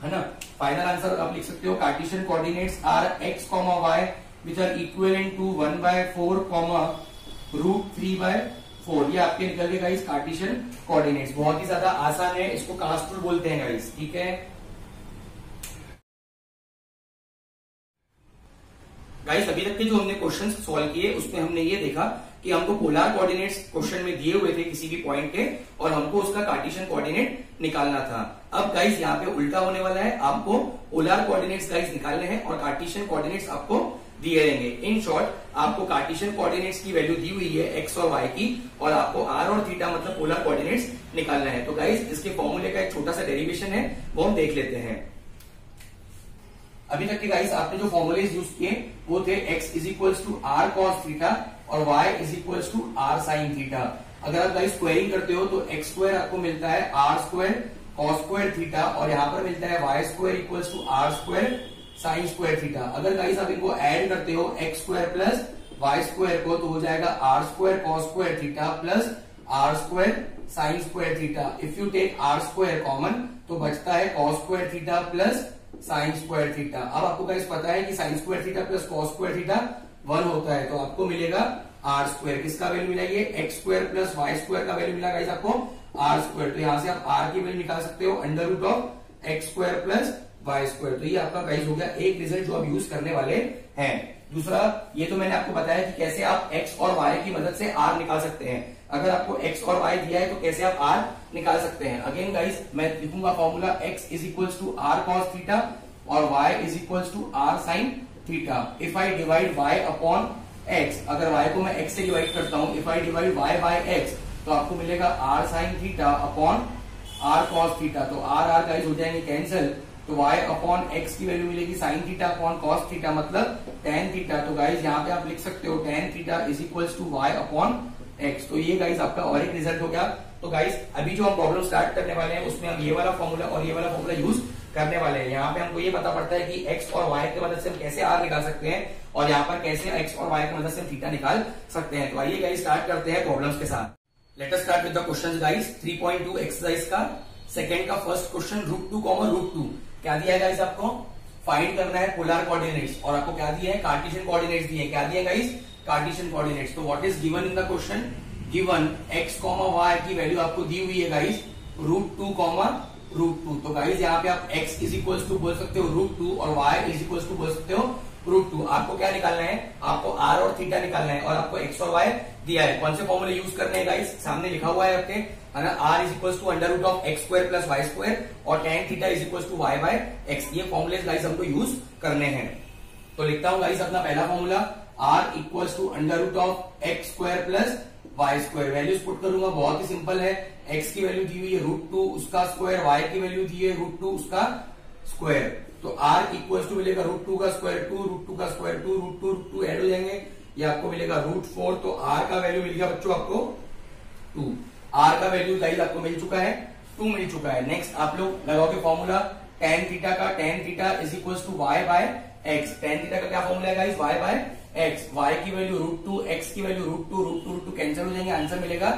है ना। फाइनल आंसर आप लिख सकते हो, Cartesian coordinates are x, y which are equivalent to 1/4, √3/4। ये आपके निकल गए गाइस कार्टेशियन कोऑर्डिनेट्स। बहुत ही ज्यादा आसान है, इसको कास्ट रूल बोलते हैं गाइस, ठीक है गाइस। अभी तक के जो हमने क्वेश्चंस सॉल्व किए उसमें हमने ये देखा कि हमको पोलर कोऑर्डिनेट्स क्वेश्चन में दिए हुए थे किसी भी पॉइंट के, और हमको उसका कार्टेशियन कोऑर्डिनेट निकालना था। अब गाइस यहाँ पे उल्टा होने वाला है, आपको पोलर कोऑर्डिनेट्स गाइस निकालने हैं और कार्टेशियन कोऑर्डिनेट्स आपको दिए रहेंगे। इन शॉर्ट आपको कार्टेशियन कोऑर्डिनेट्स की वैल्यू दी हुई है एक्स और वाई की, और आपको आर और थीटा मतलब पोलर कोऑर्डिनेट्स निकालना है। तो गाइस इसके फॉर्मूले का एक छोटा सा डेरिवेशन है, वो हम देख लेते हैं। अभी तक के गाइस आपने जो फॉर्मूलेज यूज किए वो थे x is equals to are cos theta और y is equals to are sine theta. अगर आप गाइस स्क्वायरिंग करते हो तो x स्क्वायर आपको मिलता है r square cos square theta, और यहाँ पर मिलता है y square equals to r square sine square theta. अगर गाइस आप इनको ऐड करते हो x square plus y square को, तो हो जाएगा r square cos square theta plus r square sine square theta. If you take r square common तो बचता है cos square theta plus sine square theta. अब आपको गाइस पता है कि sign square theta plus cos square theta 1 होता है, तो आपको मिलेगा आर स्क्वायर। किसका वैल्यू मिला? ये x square plus y square का वैल्यू मिला गाइस आपको आर स्क्वायर। तो यहां से आप आर की वैल्यू निकाल सकते हो under root of x square plus y square. तो ये आपका गाइस हो गया एक रिजल्ट जो आप यूज करने वाले हैं। दूसरा, ये तो मैंने आपको बताया कि कैसे आप एक्स और वाई की मदद से आर निकाल सकते हैं। अगर आपको एक्स और वाई दिया है तो कैसे आप आर निकाल सकते हैं। अगेन गाइस मैं लिखूंगा formula X is equals to are cos theta और Y is equals to are sine theta. If I divide Y upon X, अगर y को मैं x से डिवाइड करता हूं, if I divide y by x, तो आपको मिलेगा r sine theta upon r cos theta. तो r गाइस हो जाएंगे कैंसिल, तो y अपॉन x की वैल्यू मिलेगी sine theta upon cos theta मतलब tan थीटा। तो गाइस यहाँ पे आप लिख सकते हो tan theta is equals to y upon x। तो ये गाइस आपका और एक रिजल्ट हो गया। तो गाइस अभी जो हम प्रॉब्लम स्टार्ट करने वाले हैं उसमें हम ये वाला फॉर्मूला और ये वाला फॉर्मूला यूज करने वाले हैं। यहाँ पे हमको ये पता पड़ता है कि x और y की मदद से हम कैसे r निकाल सकते हैं और यहाँ पर कैसे x और y की मदद से हम थीटा निकाल सकते हैं। तो आइए गाइस स्टार्ट करते हैं प्रॉब्लम्स के साथ। Let us start with the questions guys. 3.2 exercise का सेकंड का फर्स्ट क्वेश्चन √2, √2 क्या दिया है गाइस? आपको फाइंड करना है पोलर कोऑर्डिनेट्स और आपको क्या दिया है? कार्टेशियन कोऑर्डिनेट्स दिए। क्या दिया गाइस? Cartesian coordinates. तो what is given in the question? Given x, y की वैल्यू आपको दी हुई है गाइस √2, √2। तो गाइस यहाँ पे आप x इज इक्वल्स टू बोल सकते हो √2 और y इज इक्वल्स टू बोल सकते हो √2। आपको क्या निकालना है? आपको r और थीटा निकालना है और आपको x और y दिया है। कौन से फॉर्मूले यूज करने हैं गाइस? सामने लिखा हुआ है आपके, है ना, r is equals to under root of x square plus y square और tan theta is equals to y by x। ये फॉर्मूले गाइस हमको यूज करने हैं। तो लिखता हूं गाइस अपना पहला formula, r equals to under root of x square plus y square. Values put करूंगा, बहुत ही सिंपल है। x की वैल्यू दी हुई है √2 उसका स्क्वायर, y की वैल्यू दी है √2 उसका स्क्वायर। तो r इक्वल्स टू मिलेगा √2 का स्क्वायर 2, √2 का स्क्वायर 2, √2 ऐड हो जाएंगे, ये आपको मिलेगा √4। तो r का वैल्यू मिल गया बच्चों आपको 2। r का वैल्यू गाइस आपको मिल चुका है 2 मिल चुका है। नेक्स्ट आप लोग लगाओगे फॉर्मूला tan थीटा का, tan theta is equals to y by x। tan theta का क्या फॉर्मूला है guys? y by x। y की वैल्यू √2, x की वैल्यू √2 कैंसिल हो जाएंगे, आंसर मिलेगा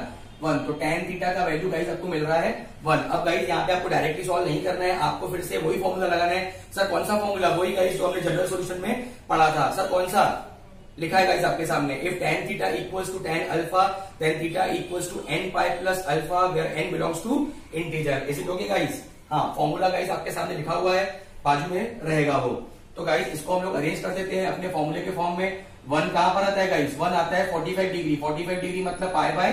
1। तो tan थीटा का वैल्यू गाइस आपको मिल रहा है 1। अब गाइस यहाँ पे आपको डायरेक्टली सॉल्व नहीं करना है, आपको फिर से वही फॉर्मूला लगाना है। सर कौन सा फॉर्मूला? वही गाइस जो हमने जनरल सॉल्यूशन में पढ़ा था। सर कौन सा? लिखा है गाइस आपके सामने, if tan theta equals to tan alpha then theta equals to n pi plus alpha where n belongs to integer. Is it okay guys? हाँ, फॉर्मूला गाइस आपके सामने लिखा हुआ है, बाजू में रहेगा वो। तो गाइस इसको हम लोग अरेंज कर देते हैं अपने फॉर्मूले के फॉर्म में। 1 कहां पर आता है गाइस? 1 आता है 45 डिग्री। 45 डिग्री मतलब पाई बाय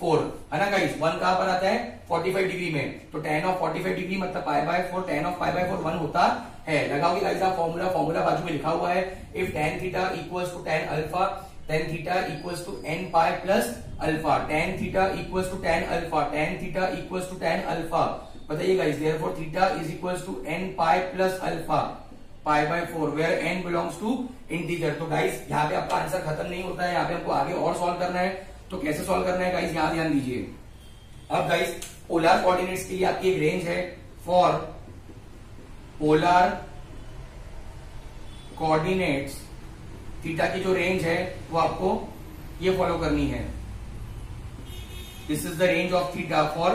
4, है ना गाइस? 1 कहां पर आता है? 45 डिग्री में। तो tan ऑफ 45 डिग्री मतलब पाई by 4, tan of pi by 4 1 होता है। लगाओगे गाइस आप फॉर्मूला, फॉर्मूला बाजू में लिखा हुआ है, if tan theta equals to tan alpha tan theta equals to n pi plus alpha, tan theta equals to tan alpha, tan theta equals to tan alpha. बताइए guys, therefore theta is equals to n pi plus alpha pi by 4 where n belongs to integer. तो guys यहाँ पे आपका answer खत्म नहीं होता है, यहाँ पे हमको आगे और सॉल्व करना है। तो कैसे सॉल्व करना है गाइस, यहाँ ध्यान दीजिए। अब गाइस पोलर कोऑर्डिनेट्स के लिए आपकी एक रेंज है, फॉर पोलर कोऑर्डिनेट्स थीटा की जो रेंज है वो आपको ये फॉलो करनी है। This is the range of theta for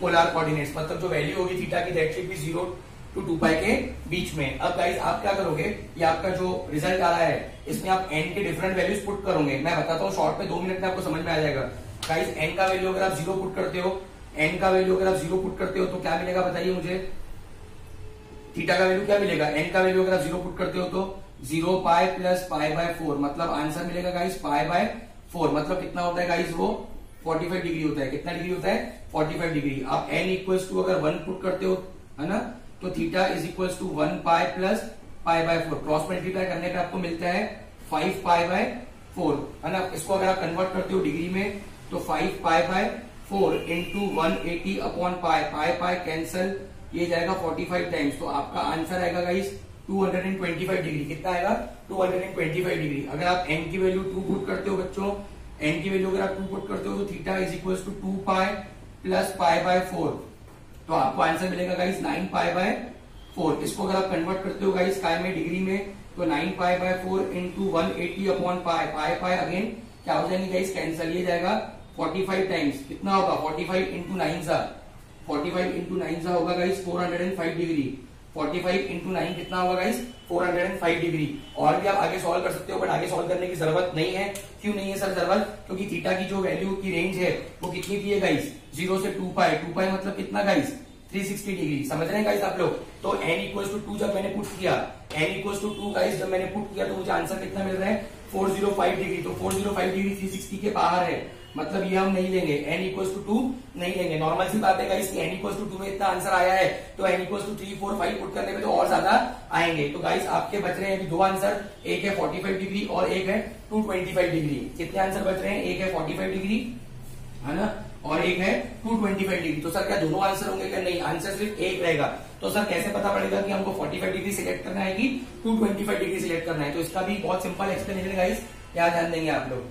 polar coordinates, मतलब जो वैल्यू होगी थीटा की दैट शुड बी 0 to 2 पाई के बीच में। अब गाइस आप क्या करोगे, ये आपका जो रिजल्ट आ रहा है इसमें आप n के डिफरेंट वैल्यूज पुट करोगे। मैं बताता हूँ शॉर्ट में, 2 मिनट में आपको समझ में आ जाएगा। गाइस n का वैल्यू अगर आप 0 पुट करते हो, n का वैल्यू अगर आप 0 पुट करते हो तो क्या मिलेगा बताइए मुझे? थीटा का वैल्यू क्या मिलेगा? n का वैल्यू अगर आप 0 पुट करते हो तो 0 पाई प्लस पाई बाय 4, मतलब आंसर मिलेगा गाइस पाई बाय 4। मतलब कितना होता है गाइस? वो 45 डिग्री होता है। कितना डिग्री होता है? 45 डिग्री। आप n इक्वल्स टू अगर 1 पुट करते हो, है ना, तो theta is equals to 1 pi plus pi by 4। Cross multiply करने पे आपको मिलता है 5 पाई बाय 4, है ना। इसको अगर आप कन्वर्ट करते हो डिग्री में तो 5 पाई by 4 into 180 upon pi, pi pi cancel, ये जाएगा 45 टाइम्स। तो आपका आंसर आएगा गाइस 225 डिग्री। कितना आएगा? 225 डिग्री। अगर आप n की वैल्यू 2 पुट करते हो बच्चों, n की वैल्यू अगर आप 2 पुट करते हो तो theta is equals to 2 pi plus pi by 4, तो आपको आंसर मिलेगा गाइस 9 पाई बाय 4। इसको अगर आप कन्वर्ट करते हो गाइस काय में, डिग्री में, तो 9 पाई by 4 into 180 upon pi, pi pi again क्या हो जाएंगे गाइस? कैंसल, ये जाएगा 45 टाइम्स। कितना होगा? 45 इंटू 9 सा, 45 इंटू 9 सा होगा गाइस 405 डिग्री। 45 इंटू 9 कितना होगा गाइस, 405 डिग्री। और भी आप आगे सॉल्व कर सकते हो, बट आगे सॉल्व करने की जरूरत नहीं है। क्यों नहीं है सर जरूरत, क्योंकि थीटा की जो वैल्यू की रेंज है वो कितनी दी है गाइस, 0 से 2 पाई। 2 पाई मतलब कितना गाइस, 360 डिग्री। समझ रहे हैं गाइस आप लोग। तो n इक्वल्स टू 2 जब मैंने पुट किया, n इक्वल्स टू 2 गाइस जब मैंने पुट किया, तो मुझे आंसर कितना मिल रहा है, 405 डिग्री। तो 405 डिग्री 360 के बाहर है, मतलब ये हम नहीं लेंगे, n इक्वल्स टू 2 नहीं लेंगे। नॉर्मल सी बात है गाइस, n इक्वल्स टू 2 में इतना आंसर आया है, तो n इक्वल्स टू 3, 4, 5 पुट करने में तो और ज्यादा आएंगे। तो गाइस आपके बच रहे हैं अभी दो आंसर, एक है 45 डिग्री और एक है 225 डिग्री। कितने आंसर बच रहे हैं, एक है 45 डिग्री है ना, और एक है 225 डिग्री। तो सर क्या दोनों आंसर होंगे क्या, नहीं, आंसर सिर्फ एक रहेगा। तो सर कैसे पता पड़ेगा कि हमको 45 डिग्री सिलेक्ट करना है कि 225 डिग्री सिलेक्ट करना है। तो इसका भी बहुत सिंपल एक्सप्लेनेशन गाइस, क्या ध्यान देंगे आप लोग,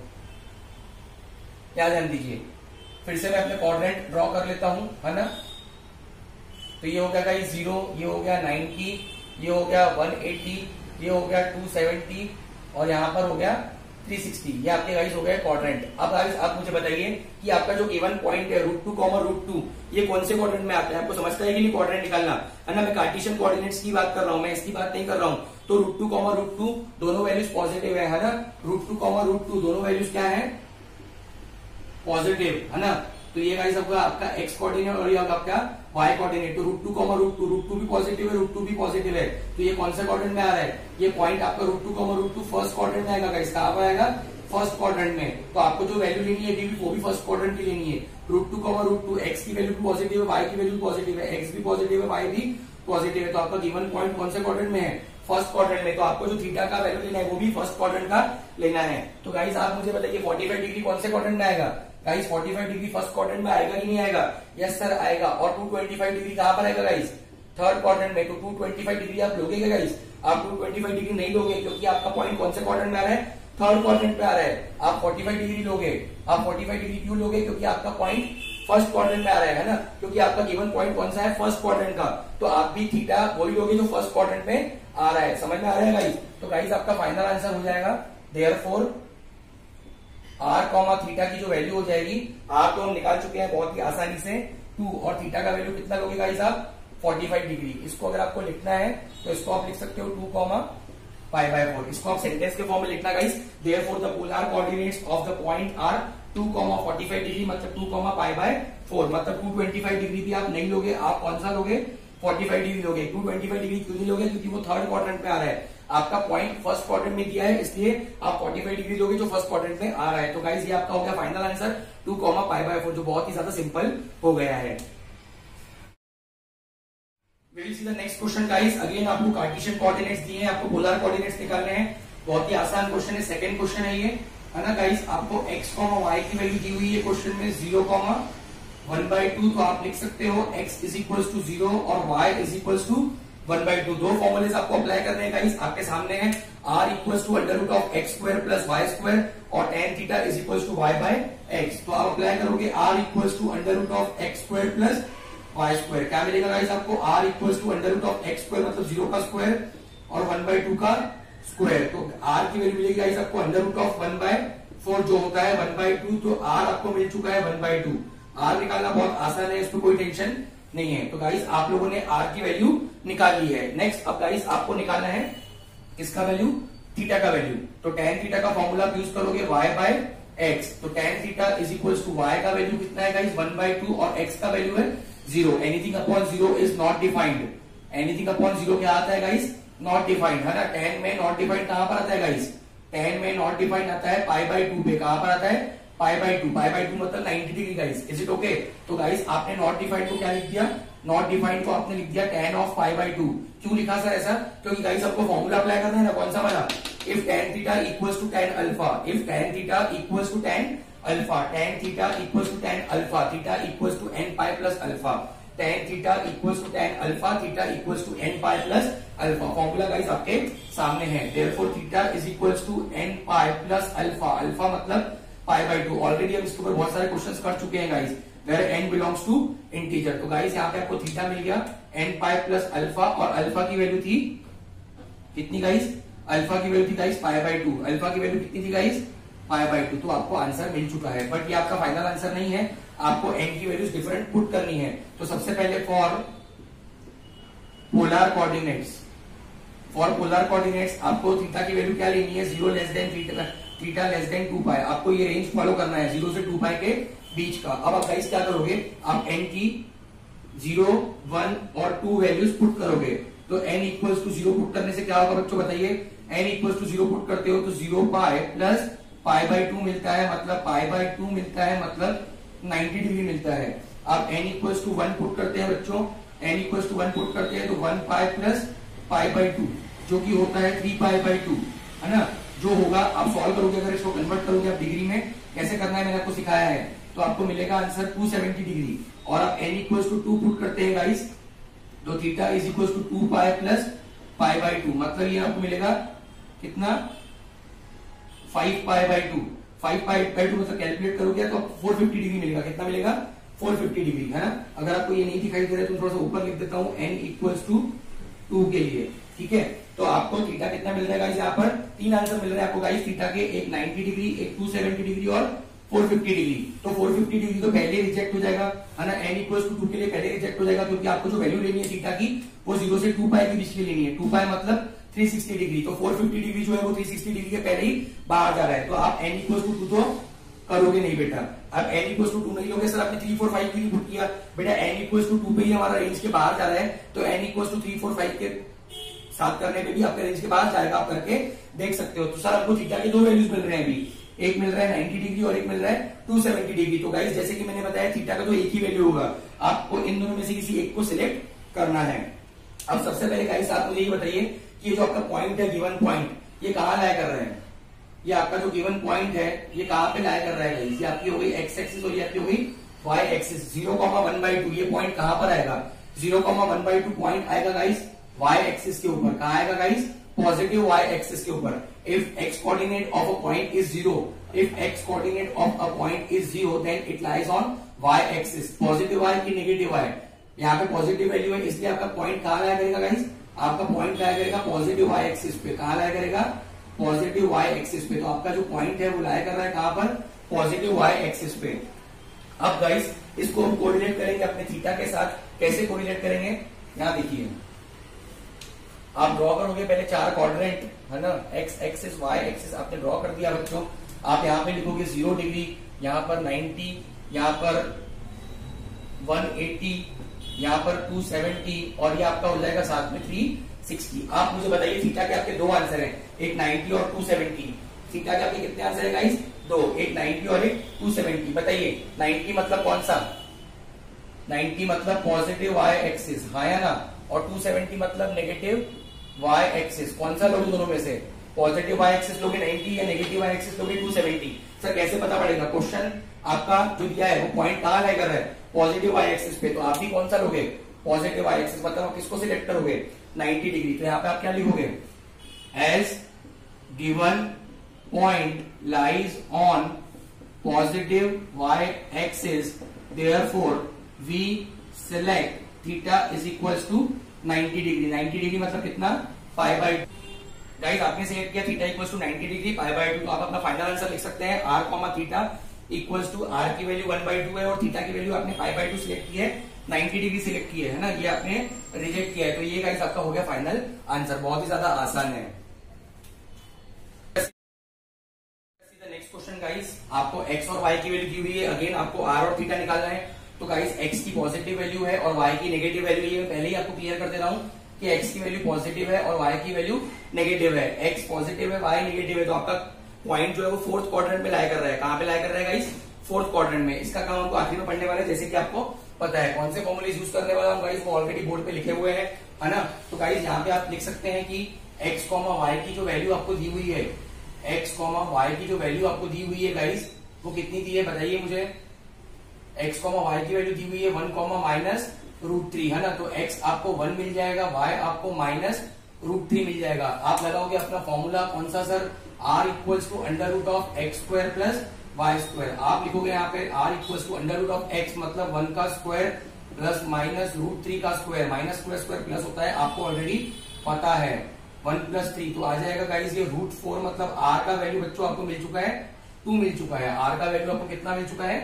क्या ध्यान दीजिए। फिर से मैं अपने क्वाड्रेंट ड्रॉ कर लेता हूं, है ना। तो ये हो गया गाइस 0, ये हो गया 90, ये हो गया 180, ये हो गया 270 और यहाँ पर हो गया 360। ये आपके गाइस हो गए क्वाड्रेंट। अब गाइस आप मुझे बताइए कि आपका जो गिवन पॉइंट है √2, √2 ये कौन से क्वाड्रेंट में आता है, आपको समझता है कि नहीं क्वाड्रेंट निकालना, है ना। मैं कार्टेशियन कोऑर्डिनेट्स की बात कर रहा हूं, मैं इसकी बात नहीं कर रहा हूं। तो √2, √2 दोनों वैल्यूज पॉजिटिव है ना। √2, √2 दोनों वैल्यूज क्या है, पॉजिटिव, है ना। तो ये गाइस आपका x कोऑर्डिनेट और ये आपका y कोऑर्डिनेट। तो √2, √2 भी पॉजिटिव है, √2 भी पॉजिटिव है। तो ये कौन सा क्वाड्रेंट में आ रहा है, ये पॉइंट आपका √2, √2 फर्स्ट क्वाड्रेंट में आएगा गाइस। कहां पर आएगा, फर्स्ट क्वाड्रेंट में। तो आपको जो वैल्यू लेनी है वो भी फर्स्ट क्वाड्रेंट की लेनी है। √2, √2 x की वैल्यू भी पॉजिटिव है, y की वैल्यू भी पॉजिटिव है, x भी पॉजिटिव है, y भी पॉजिटिव है। तो आपका गिवन पॉइंट कौन से क्वाड्रेंट में है, फर्स्ट क्वाड्रेंट में। तो आपको जो थीटा का वैल्यू लेना है वो भी फर्स्ट क्वाड्रेंट का लेना है। तो गाइस आप मुझे बताइए 45 डिग्री कौन से क्वाड्रेंट में आएगा, गाइस 45 डिग्री फर्स्ट क्वाड्रेंट में आएगा कि नहीं आएगा, यस सर आएगा। और 225 डिग्री कहां पर आएगा गाइस, थर्ड क्वाड्रेंट में। तो 225 डिग्री आप लोगे क्या गाइस, आप 225 डिग्री नहीं लोगे, क्योंकि आपका पॉइंट कौन से क्वाड्रेंट में आ रहा है, थर्ड क्वाड्रेंट पे आ रहा है। आप 45 डिग्री लोगे, आप 45 डिग्री क्यों लोगे, क्योंकि आपका पॉइंट फर्स्ट क्वाड्रेंट में आ रहा है ना, क्योंकि आपका गिवन पॉइंट कौन सा है, फर्स्ट क्वाड्रेंट का। तो आप भी थीटा वही लोगे जो फर्स्ट क्वाड्रेंट में आ रहा है। समझ में आ रहा है गाइस। तो गाइस आपका फाइनल आंसर हो जाएगा देयरफॉर r, थीटा की जो वैल्यू हो जाएगी, r तो हम निकाल चुके हैं बहुत ही आसानी से 2, और थीटा का वैल्यू कितना लोगे गाइस आप, 45 डिग्री। इसको अगर आपको लिखना है तो इसको आप लिख सकते हो 2, π/4। इसको आप सेंटेंस के फॉर्म में लिखना guys, therefore the polar coordinates of the point are 2, 45 degree, मतलब 2, π/4। मतलब 225 डिग्री भी आप नहीं लोगे, आप कौन सा लोगे, 45 डिग्री लोगे। 225 डिग्री क्यों नहीं लोगे, क्योंकि वो थर्ड क्वाड्रेंट में आ रहा है। आपका पॉइंट फर्स्ट क्वाड्रेंट में दिया है, इसलिए आप 45 डिग्री लोगे जो फर्स्ट क्वाड्रेंट में आ रहा है। तो गाइस ये आपका हो गया फाइनल आंसर 2, π/4, जो बहुत ही ज्यादा सिंपल हो गया है। We will see the next question guys. Again आपको कार्टेशियन कोऑर्डिनेट्स दिए हैं, आपको पोलर कोऑर्डिनेट्स निकालने हैं। बहुत ही आसान क्वेश्चन है, सेकंड क्वेश्चन है ये, है ना गाइस। आपको x, y की वैल्यू दी हुई है क्वेश्चन में 0, 1/2। तो आप लिख सकते हो x इज इक्वल्स टू 0 और y इज इक्वल्स टू 1/2। दो फॉर्मूलेस आपको अप्लाई करने हैं गाइस, आपके सामने है। r equals to √(x² + y² और tan theta is equals to y/x। तो आप अप्लाई करोगे r equals to √(x² + y²। क्या मिलेगा गाइस आपको, r इक्वल्स टू √(x² मतलब 0 का स्क्वायर और 1/2 का स्क्वायर। तो r की वैल्यू मिलेगी गाइस आपको √1/4 जो होता है 1/2। तो r आपको मिल चुका है 1/2। r निकालना बहुत आसान है, इसमें कोई टेंशन नहीं है। तो गाइस आप लोगों ने r की वैल्यू निकाल ली है। नेक्स्ट अब गाइस आपको निकालना है किसका वैल्यू, थीटा का वैल्यू। तो tan थीटा का फॉर्मूला यूज करोगे y/x। तो tan theta is equals to y का वैल्यू कितना है गाइस, 1/2 और x का वैल्यू है 0। Anything upon 0 is not defined. Anything upon 0 क्या आता है गाइस, नॉट डिफाइंड, है ना। tan में नॉट डिफाइंड कहां पर आता है गाइस, tan में नॉट डिफाइंड आता है π/2 पे। कहां पर आता है, π/2। π/2 मतलब 90 degree guys. Is it okay. तो गाइस आपने नॉट डिफाइंड को क्या लिख दिया, नॉट डिफाइंड को आपने लिख दिया tan ऑफ π/2। क्यों लिखा सर ऐसा, क्योंकि गाइस आपको फॉर्मूला अप्लाई करना है ना, कौन सा वाला, if tan theta equals to tan alpha, if tan theta equals to tan alpha, tan theta equals to tan alpha, theta equals to n pi plus alpha, tan theta equals to tan alpha, theta equals to n pi plus alpha. Formula guys आपके सामने है। Therefore theta is equals to n pi plus alpha. Alpha मतलब π/2। Already हम इसके ऊपर बहुत सारे questions कर चुके हैं guys, where n belongs to integer. तो गाइस यहाँ पे आपको थीटा मिल गया n पाई प्लस अल्फा, और अल्फा की वैल्यू थी कितनी गाइस, अल्फा की वैल्यू थी गाइस π/2। अल्फा की वैल्यू कितनी थी गाइस, π/2। तो आपको आंसर मिल चुका है, बट ये आपका फाइनल आंसर नहीं है, आपको n की वैल्यूज डिफरेंट पुट करनी है। तो सबसे पहले for polar coordinates, for polar coordinates आपको थीटा की वैल्यू क्या लेनी है, 0 less then theta less then 2 पाई। आपको ये रेंज फॉलो करना है 0 से 2 पाई के बीच का। अब आप गाइस क्या करोगे, आप n की 0, 1 और 2 वैल्यूज पुट करोगे। तो n इक्वल्स टू 0 पुट करने से क्या होगा बच्चों बताइए, n इक्वल्स टू 0 पुट करते हो तो 0 पाई प्लस पाई बाई 2 मिलता है, मतलब पाई बाई 2 मिलता है, मतलब 90 डिग्री मिलता है। आप n इक्वल्स टू 1 पुट करते हैं बच्चों, n इक्वल्स टू 1 पुट करते हैं तो 1 पाई प्लस पाई बाई 2 जो कि होता है 3 पाई बाई 2, है ना। जो होगा आप सॉल्व करोगे, अगर इसको कन्वर्ट करोगे आप डिग्री में कैसे करना है मैंने आपको सिखाया है, तो आपको मिलेगा आंसर 270 डिग्री। और आप n इक्वल्स टू 2 पुट करते हैं गाइस, तो theta is equals to 2 pi plus pi by 2, मतलब ये आपको मिलेगा कितना, 5 पाई बाई 2। 5 पाई बाई 2 मतलब कैलकुलेट करोगे तो 450 डिग्री मिलेगा। कितना मिलेगा, 450 डिग्री, है ना। अगर आपको ये नहीं दिखाई दे रहा है तो थोड़ा सा ऊपर लिख देता हूं, n इक्वल्स टू 2 के लिए, ठीक है। तो आपको थीटा कितना मिल रहा है यहाँ पर, 3 आंसर मिल रहे हैं आपको गाइस थीटा के, एक 90 डिग्री, एक 270 डिग्री और 450 डिग्री। तो 450 डिग्री तो पहले रिजेक्ट हो जाएगा, है ना। n इक्वल्स टू 2 के लिए पहले रिजेक्ट हो जाएगा, क्योंकि आपको जो वैल्यू लेनी है थीटा की वो 0 से 2 पाई के बीच की लेनी है। 2 पाई मतलब 360 डिग्री, तो 450 डिग्री जो है वो 360 डिग्री के पहले ही बाहर जा रहा है। तो आप n इक्वल्स टू 2 तो करोगे नहीं बेटा। अब n इक्वल्स टू 2 नहीं लोगे सर, आपने 3, 4, 5 के लिए पुट किया बेटा, n इक्वल्स टू 2 पे ही हमारा रेंज के बाहर जा रहा है, तो n इक्वल्स टू 3, 4, 5 के साथ करने पे भी आपके रेंज के बाहर जाएगा, आप करके देख सकते हो। तो सर आपको थीटा के 2 वैल्यूज मिल रहे हैं अभी, एक मिल रहा है 90 डिग्री और एक मिल रहा है 270 डिग्री। तो गाइस जैसे कि मैंने बताया थीटा का तो एक ही वैल्यू होगा, आपको इन दोनों में से किसी एक को सिलेक्ट करना है। अब सबसे पहले गाइस आप मुझे ये बताइए कि ये जो आपका पॉइंट है, गिवन पॉइंट, ये कहाँ लाया कर रहे हैं, ये आपका जो गिवन पॉइंट है ये कहाँ पे लाया कर रहा है गाइस, ये आपकी हो गई एक्स एक्सिस और ये आपकी हो गई वाई एक्सिस। 0,1/2 ये पॉइंट कहाँ पर आएगा, 0,1/2 पॉइंट आएगा गाइस y एक्सिस के ऊपर। कहा आएगा गाइस, पॉजिटिव y एक्सिस के ऊपर। If x coordinate of a point is 0, if x coordinate of a point is 0 then it lies on y axis. Positive y की नेगेटिव y, यहाँ पे positive value है इसलिए आपका पॉइंट कहाँ लाया करेगा गाइस, आपका पॉइंट लाया करेगा पॉजिटिव y एक्सिस पे। कहाँ लाया करेगा, पॉजिटिव y एक्सिस पे। तो आपका जो पॉइंट है वो लाया कर रहा है कहां पर, पॉजिटिव y एक्सिस पे। अब गाइस इसको हम कोरिलेट करेंगे अपने थीटा के साथ। कैसे कोरिलेट करेंगे, यहाँ देखिए आप ड्रॉ करोगे पहले 4 क्वाड्रेंट, है ना, एक्स एक्सिस वाई एक्सिस आपने ड्रॉ कर दिया बच्चों। आप यहाँ पे लिखोगे 0 डिग्री, यहाँ पर 90, यहाँ पर 180, यहाँ पर 270 और ये आपका हो जाएगा साथ में 360। आप मुझे बताइए थीटा के आपके 2 आंसर हैं, एक 90 और 270। थीटा के आपके कितने आंसर है गाइस, 2, एक 90 और एक 270। बताइए 90 मतलब कौन सा, 90 मतलब पॉजिटिव y एक्सिस, हाँ या ना, और 270 मतलब नेगेटिव y एक्सिस। कौन सा लोगे दोनों में से, पॉजिटिव y एक्सिस लोगे 90 या नेगेटिव y एक्सिस लोगे 270। सर कैसे पता पड़ेगा, क्वेश्चन आपका जो दिया है वो पॉइंट कहाँ लाई कर रहा है, पॉजिटिव y एक्सिस पे। तो आप भी कौन सा लोगे, पॉजिटिव y एक्सिस, मतलब आप किसको सिलेक्ट करोगे, 90 डिग्री। तो यहाँ पे आप क्या लिखोगे, as given point lies on positive y axis therefore we select theta is equals to 90 degree. 90 degree मतलब कितना, पाई बाई। गाइस आपने सिलेक्ट किया theta equals to 90 degree pi by 2, तो आप अपना फाइनल आंसर लिख सकते हैं r comma theta equals to r की वैल्यू 1/2 है और थीटा की वैल्यू आपने पाई बाई 2 सिलेक्ट की है, 90 डिग्री सिलेक्ट की है ना, ये आपने रिजेक्ट किया है। तो ये गाइस आपका हो गया फाइनल आंसर, बहुत ही ज्यादा आसान है। नेक्स्ट क्वेश्चन गाइस, आपको x और y की वैल्यू दी हुई है, अगेन आपको r और थीटा निकालना है। तो गाइस x की पॉजिटिव वैल्यू है और y की नेगेटिव वैल्यू है। मैं पहले ही आपको क्लियर कर दे रहा हूं कि x की वैल्यू पॉजिटिव है और y की वैल्यू नेगेटिव है। x पॉजिटिव है, y नेगेटिव है, तो आपका पॉइंट जो है वो 4th क्वाड्रेंट में लाया कर रहा है। कहां पे लाया कर रहा है गाइस, 4th क्वाड्रेंट में। इसका काम हमको आखिर में पढ़ने वाले, जैसे कि आपको पता है कौन से फॉर्मूले यूज करने वाला हम गाइस, वो ऑलरेडी बोर्ड पे लिखे हुए हैं, है ना। तो गाइस यहाँ पे आप लिख सकते हैं कि x, y की जो वैल्यू आपको दी हुई है, x, y की जो वैल्यू आपको दी हुई है गाइस, वो कितनी दी है बताइए मुझे। x, y की वैल्यू दी हुई है 1, माइनस √3, है ना। तो x आपको 1 मिल जाएगा, y आपको माइनस √3 मिल जाएगा। आप लगाओगे अपना फॉर्मूला कौन सा sir, r equals to under root of x square plus y square. आप लिखोगे यहाँ पे r equals to under root of x मतलब 1 का स्क्वायर प्लस माइनस √3 का square, minus square square plus होता है, आपको ऑलरेडी पता है 1 + 3, तो आ जाएगा गाइस ये √4, मतलब r का वैल्यू बच्चों आपको मिल चुका है 2 मिल चुका है। r का वैल्यू आपको कितना मिल चुका है,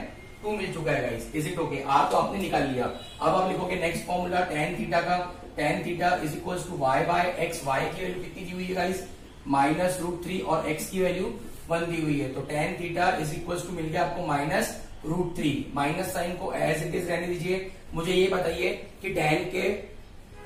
2 मिल चुका है guys. Is it okay? R तो आपने निकाल लिया। अब आप लिखोगे नेक्स्ट फॉर्मूला टेन थीटा का, tan theta is equal to y by x. Y की वैल्यू कितनी दी हुई है गाइस? -√3 और एक्स की वैल्यू 1 दी हुई है। तो tan theta is equal to मिल गया आपको -√3। माइनस साइन को एज इट इज रहने दीजिए। मुझे ये बताइए कि टेन के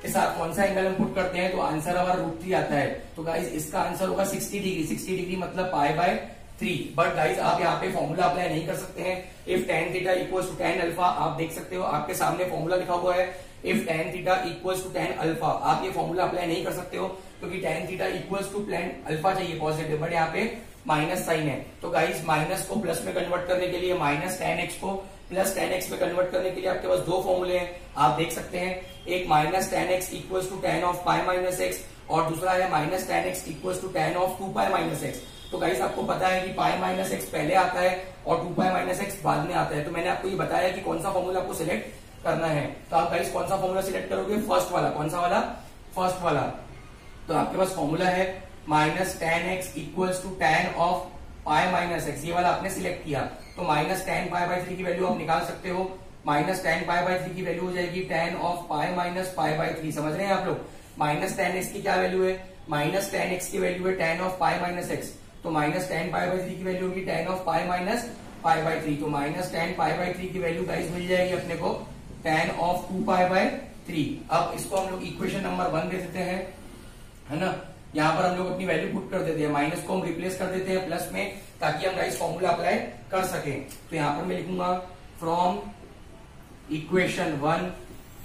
साथ कौन सा एंगल हम पुट करते हैं तो आंसर हमारा √3 आता है। तो गाइस इसका आंसर होगा 60 डिग्री। 60 डिग्री मतलब π/3। बट गाइस आप यहाँ पे फॉर्मूला अप्लाई नहीं कर सकते हैं। If tan theta equals to tan alpha, आप देख सकते हो आपके सामने फॉर्मूला लिखा हुआ है। If tan theta equals to tan alpha, आप ये फॉर्मूला अप्लाई नहीं कर सकते हो क्योंकि tan theta equals to tan alpha चाहिए पॉजिटिव, बट यहाँ पे माइनस साइन है। तो गाइस माइनस को प्लस में कन्वर्ट करने के लिए, -tan x को प्लस tan x में कन्वर्ट करने के लिए आपके पास दो फॉर्मूले हैं, आप देख सकते हैं। एक -tan x equals to tan of π-x और दूसरा है -tan x equals to tan of 2π-x। तो गाइस आपको पता है कि π-x पहले आता है और 2π-x बाद में आता है। तो मैंने आपको ये बताया कि कौन सा फॉर्मूला आपको सिलेक्ट करना है। तो आप गाइस कौन सा फॉर्मूला सिलेक्ट करोगे? फर्स्ट वाला। कौन सा वाला? फर्स्ट वाला। तो आपके पास फॉर्मूला है -tan x equals to tan of π-x। ये वाला आपने सिलेक्ट किया। तो -tan π/3 की वैल्यू आप निकाल सकते हो। -tan π/3 की वैल्यू हो जाएगी tan ऑफ π-π/3। समझ रहे हैं आप लोग? -tan x की क्या वैल्यू है? -tan x की वैल्यू है tan ऑफ π-x। तो -tan π/3 की वैल्यू होगी tan ऑफ π-π/3। तो -tan π/3 की वैल्यू गाइस मिल जाएगी अपने को tan ऑफ 2π/3। अब इसको हम लोग इक्वेशन नंबर 1 दे देते हैं, है ना। यहाँ पर हम लोग अपनी वैल्यू पुट कर देते हैं, माइनस को हम रिप्लेस कर देते हैं प्लस में, ताकि हम गाइस फॉर्मूला अप्लाई कर सके। तो यहाँ पर मैं लिखूंगा फ्रॉम इक्वेशन 1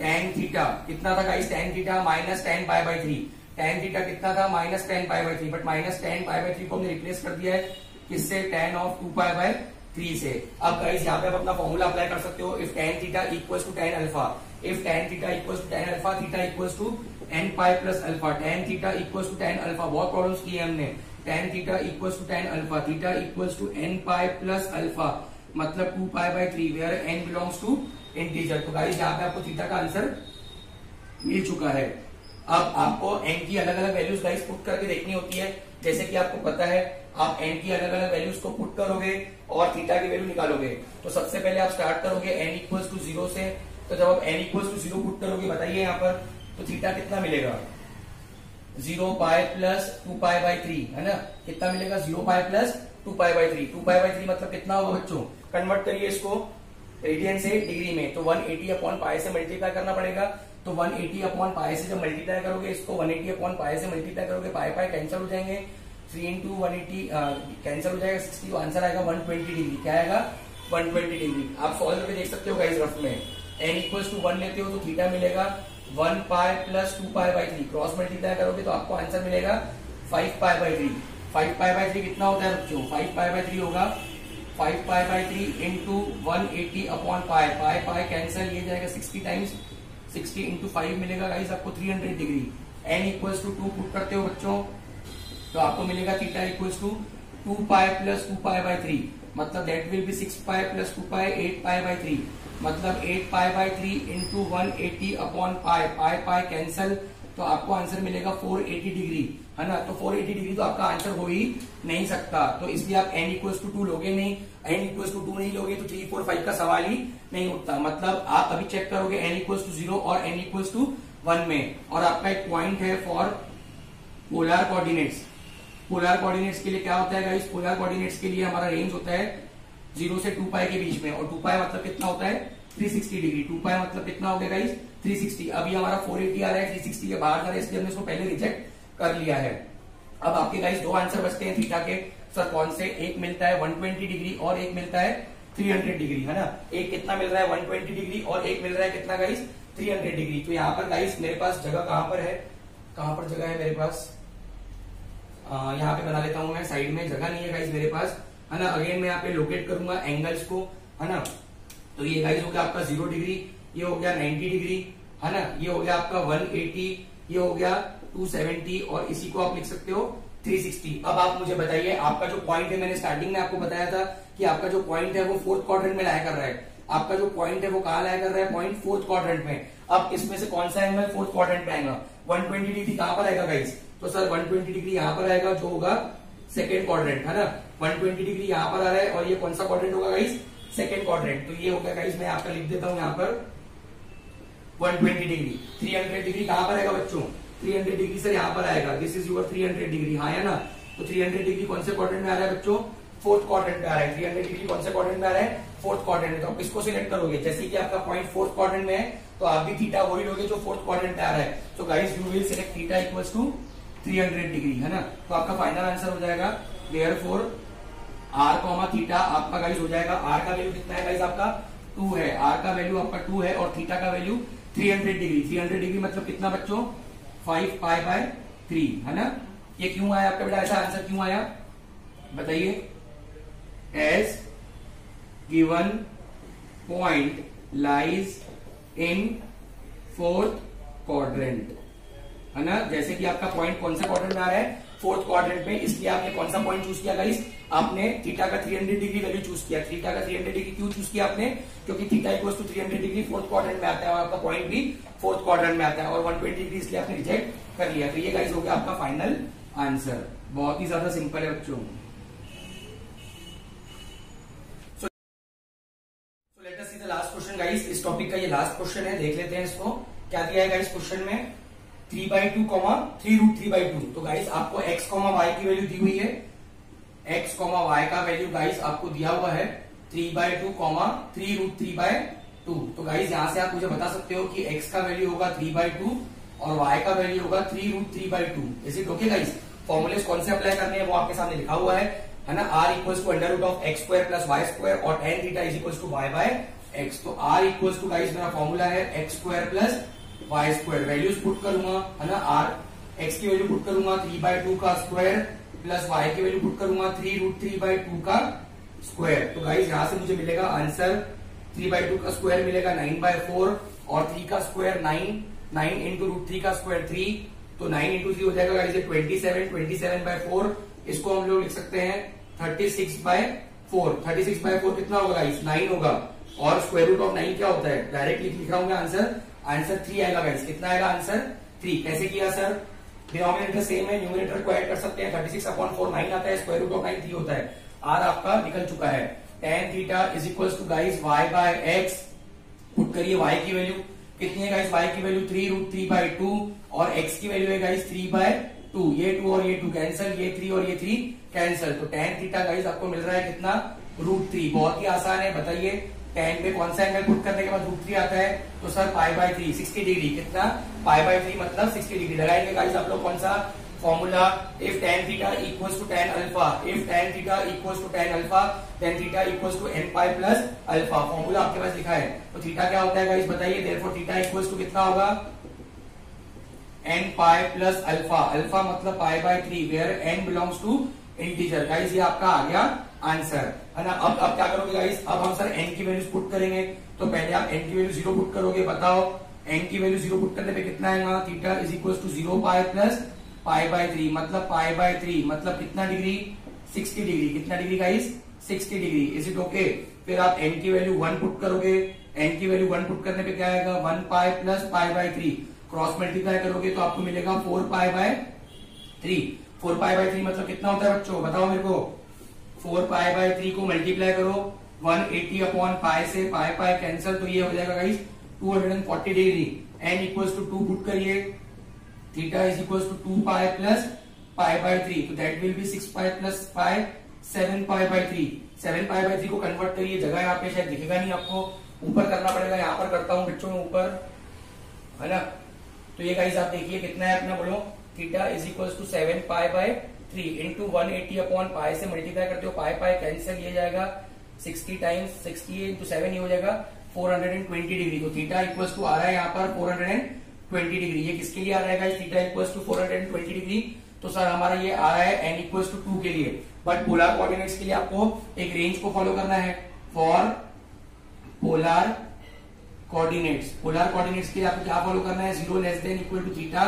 tan थीटा कितना था guys? tan theta -tan π/3। tan theta कितना था? -tan π/3। बट -tan π/3 को हमने रिप्लेस कर दिया है किससे? tan ऑफ 2π/3 से। अब गाइस यहाँ पे आप अपना फॉर्मूला अप्लाई कर सकते हो। If tan theta equals to tan alpha, if tan theta equals to tan alpha, theta equals to nπ plus alpha, tan theta equals to tan alpha. बहुत प्रॉब्लम्स की है हमने। tan theta equals to tan alpha, theta equals to nπ plus alpha मतलब 2π/3 where n belongs to integer. तो guys यहाँ पे आपको theta का आंसर मिल चुका है। अब आपको n की अलग अलग वैल्यूज गाइस पुट करके देखनी होती है। जैसे कि आपको पता है आप n की अलग अलग वैल्यूज को पुट करोगे और थीटा की वैल्यू निकालोगे। तो सबसे पहले आप स्टार्ट करोगे n इक्वल्स टू 0 से। तो जब आप n इक्वल्स टू 0 पुट करोगे, बताइए यहाँ पर, तो थीटा कितना मिलेगा? 0π प्लस 2π/3, है ना। कितना मिलेगा? 0π प्लस 2π/3। 2π/3 मतलब कितना होगा बच्चों? कन्वर्ट करिए इसको रेडियन से डिग्री में। तो 180 अपॉन पाई से मल्टीप्लाई करना पड़ेगा। तो 180 अपॉन पाई से जब मल्टीप्लाई करोगे इसको, 180 अपॉन पाई से मल्टीप्लाई करोगे, पाई पाई कैंसिल हो जाएंगे, 3 इंटू 180 कैंसिल हो जाएगा 60। तो आंसर आएगा 120 डिग्री। क्या आएगा? 120 डिग्री। आप सॉल्व करके देख सकते हो गाइस रफ में। n इक्वल्स टू 1 लेते हो तो थीटा मिलेगा 1π प्लस 2π/3। क्रॉस मल्टीप्लाई करोगे तो आपको आंसर मिलेगा 5π/3। 5π/3 कितना होता है बच्चों? 5π/3 होगा 5π/3 इंटू 180 अपॉन पाई, पाई पाई कैंसिल, ये जाएगा 60 टाइम्स 60 इंटू 5 मिलेगा गाइस आपको 300 degree. n equals to 2 put करते हो बच्चों तो आपको मिलेगा थीटा इक्वल्स टू 2π प्लस 2π/3 मतलब दैट विल बी 6π प्लस 2π 8π/3 मतलब 8π/3 इंटू 180 अपॉन पाई, पाई पाई कैंसिल, तो आपको आंसर मिलेगा 480 डिग्री, है ना। तो 480 डिग्री तो आपका आंसर हो ही नहीं सकता। तो इसलिए आप n इक्वल्स टू 2 लोगे नहीं, n इक्वल्स टू 2 नहीं लोगे तो 3 4 5 का सवाल ही नहीं उठता। मतलब आप अभी चेक करोगे n इक्वल्स टू 0 और n इक्वल्स टू 1 में, और आपका एक पॉइंट है for polar coordinates. Polar coordinates के लिए क्या होता है गाइस? पोलर कोऑर्डिनेट्स के लिए हमारा रेंज होता है 0 से 2π के बीच में, और 2π मतलब कितना होता है? 360 डिग्री। 2π मतलब कितना हो गया गाइस? 360। अब ये हमारा 480 आ रहा है, 360 के बाहर जा रहा है, इसलिए हमने इसको पहले रिजेक्ट कर लिया है। अब आपके गाइस दो आंसर बचते हैं थीटा के। सर कौन से? एक मिलता है 120 डिग्री और एक मिलता है 300 डिग्री, है ना। एक कितना मिल रहा है? 120 डिग्री और एक मिल रहा है कितना गाइस? 300 डिग्री। तो यहाँ पर गाइस मेरे पास जगह कहां पर है? कहां पर जगह है मेरे पास? यहाँ पे बना लेता हूं मैं, साइड में जगह नहीं है गाइस मेरे पास, है ना। अगेन मैं यहाँ पे लोकेट करूंगा एंगल्स को, है ना। तो ये गाइस हो गया आपका 0 डिग्री, ये हो गया 90 डिग्री, है ना। ये हो गया आपका 180, ये हो गया 270 और इसी को आप लिख सकते हो 360। अब आप मुझे बताइए आपका जो पॉइंट है, मैंने स्टार्टिंग में आपको बताया था कि आपका जो पॉइंट है वो 4th क्वाड्रेंट में लाया कर रहा है। आपका जो पॉइंट है वो कहाँ लाया कर रहा है? पॉइंट 4th क्वाड्रेंट में। अब इसमें से कौन सा एंगल 4th क्वाड्रेंट में आएगा? 120 डिग्री कहां पर आएगा गाइस? तो सर 120 डिग्री यहाँ पर आएगा जो होगा 2nd क्वाड्रेंट, है ना। 120 डिग्री यहाँ पर आ रहा है और ये कौन सा क्वाड्रेंट होगा गाइस? Second quadrant. तो ये हो गया गाइस, मैं आपका लिख देता हूं यहाँ पर 120 डिग्री। 300 डिग्री कहां पर आएगा बच्चों? 300 डिग्री सर यहाँ पर आएगा। दिस इज योर 300 डिग्री, हाँ है ना। तो 300 डिग्री कौन से क्वाड्रेंट में आ रहा है बच्चों? फोर्थ क्वाड्रेंट में आ रहा है। 300 डिग्री कौन से क्वाड्रेंट में आ रहा है? फोर्थ क्वाड्रेंट में। तो आप इसको सिलेक्ट करोगे, जैसे कि आपका पॉइंट फोर्थ क्वाड्रेंट में है तो आप भी थीटा वही लोगे जो फोर्थ क्वाड्रेंट में आ रहा है। तो guys you will select theta equals to 300 degree, है ना। तो आपका फाइनल आंसर हो जाएगा देयरफॉर आर कॉमा थीटा आपका गाइस हो जाएगा। आर का वैल्यू कितना है गाइस? आपका 2 है। आर का वैल्यू आपका 2 है और थीटा का वैल्यू 300 डिग्री। 300 डिग्री मतलब कितना बच्चों? 5 पाई बाय 3, है ना। ये क्यों आया आपका बेटा? ऐसा आंसर क्यों आया बताइए? As given point lies in fourth quadrant, है ना। जैसे कि आपका पॉइंट कौन सा क्वाड्रेंट में आ रहा है? फोर्थ क्वाड्रेंट में, इसलिए आपने कौन सा पॉइंट चूज किया गाइस? आपने थीटा का 300 डिग्री वैल्यू चूज किया। थीटा का 300 डिग्री क्यों चूज किया आपने? क्योंकि theta equals to 300 degree fourth quadrant में आता है और आपका पॉइंट भी फोर्थ क्वाड्रेंट में आता है और 120 डिग्री इसलिए आपने रिजेक्ट कर लिया। तो ये गाइस हो गया आपका फाइनल आंसर। बहुत ही ज्यादा सिंपल है बच्चों। Late us see the last question guys. इस टॉपिक का ये लास्ट क्वेश्चन है, देख लेते हैं इसको। क्या दिया है गाइस क्वेश्चन में? 3/2 3√3/2। तो गाइस आपको x, y की वैल्यू दी हुई है। x, y का वैल्यू गाइस आपको दिया हुआ है 3/2 3√3/2। तो गाइस यहां से आप मुझे बता सकते हो कि x का वैल्यू होगा 3/2 और y का वैल्यू होगा 3√3/2। Is it okay guys? Formulas कौन से अप्लाई करने हैं वो आपके सामने लिखा हुआ है ना। r equals to √(x² + y² और tan theta is equals to y by x। तो r इक्वल्स टू गाइस मेरा फॉर्मूला है x² + y²। वैल्यूज पुट करूंगा, है ना। r x की वैल्यू पुट करूंगा 3/2 का स्क्वायर प्लस y की वैल्यू पुट करूंगा 3√3/2 का स्क्वायर। तो गाइस यहां से मुझे मिलेगा आंसर 3/2 का स्क्वायर मिलेगा 9/4 और 3 का स्क्वायर 9 इंटू √3 का स्क्वायर 3। तो 9 इंटू 3 हो जाएगा गाइस 27। 27/4 इसको हम लोग लिख सकते हैं 36/4। 36/4 कितना होगा गाइस? 9 होगा। और स्क्वायर रूट ऑफ 9 क्या होता है? डायरेक्ट लिख रहा हूं मैं आंसर 3 आएगा गाइस। कितना आएगा आंसर? 3। कैसे किया सर? डिनोमिनेटर सेम है, न्यूमरेटर को ऐड कर सकते हैं। 36/4 9 आता है, स्क्वायर रूट ऑफ 9 3 होता है। आर आपका निकल चुका है। tan theta is equals to guys y by x। Put करिए y की वैल्यू कितनी है गाइस? y की वैल्यू 3√3/2 और x की वैल्यू है गाइस 3/2। ये 2 और ये 2 कैंसिल, ये 3 और ये 3 कैंसिल। तो tan थीटा गाइस आपको मिल रहा है कितना? √3। बहुत ही आसान है। बताइए tan पे कौन सा एंगल पुट करने के बाद √3 आता है? तो सर π/3 60 डिग्री। कितना? π/3 मतलब 60 डिग्री। लगाएंगे गाइस आप लोग कौन सा formula? If tan theta equals to tan alpha, if tan theta equals to tan alpha, then theta equals to nπ plus alpha. Formula आपके पास लिखा है। तो थीटा क्या होता है गाइस बताइए? देयरफॉर थीटा इक्वल्स टू कितना होगा? nπ plus alpha. अल्फा मतलब π/3 where n belongs to integer. Guys ये आपका आ गया आंसर, है ना। अब क्या करोगे गाइस? अब हम सर n की वैल्यूज पुट करेंगे। तो पहले आप n की वैल्यू 0 पुट करोगे। बताओ n की वैल्यू 0 पुट करने पे कितना आएगा? Theta is equals to 0π plus π/3 मतलब π/3 मतलब कितना डिग्री? 60 डिग्री। कितना degree guys? 60 degree. Is it okay? फिर आप n की वैल्यू 1 पुट करोगे। n की वैल्यू 1 पुट करने पे क्या आएगा? 1π प्लस π/3 क्रॉस मल्टीप्लाई करोगे तो आपको मिलेगा 4π/3। 4π/3 मतलब कितना होता है बच्चों? बताओ मेरे को। 4π/3 को मल्टीप्लाई करो 180/π से, π कैंसिल, तो ये हो जाएगा guys 240 degree. n equals to 2 put करिए। Theta is equals to 2π plus π/3। तो दैट विल बी 6π प्लस π 7π/3। 7π/3 को कन्वर्ट करिए। जगह यहाँ पे शायद दिखेगा नहीं आपको, ऊपर करना पड़ेगा। यहाँ पर करता हूँ बच्चों, ऊपर, है ना। तो ये गाइस आप देखिए कितना है अपना, बोलो। Theta is equals to 7π/3 into 180/π से मल्टीप्लाई करते हो, π कैंसिल, ये जाएगा 60 टाइम्स 60 इंटू 7 ये हो जाएगा 420 डिग्री। तो थीटा इक्वल्स टू आ रहा है यहाँ पर 420 डिग्री। ये किसके लिए आ रहा है guys? Theta equals to 420 degree. तो सर हमारा ये आ रहा है n इक्वल्स टू 2 के लिए। बट पोलर कोऑर्डिनेट्स के लिए आपको एक रेंज को फॉलो करना है। For polar coordinates, polar coordinates के लिए आपको क्या फॉलो करना है? 0 less than equal to theta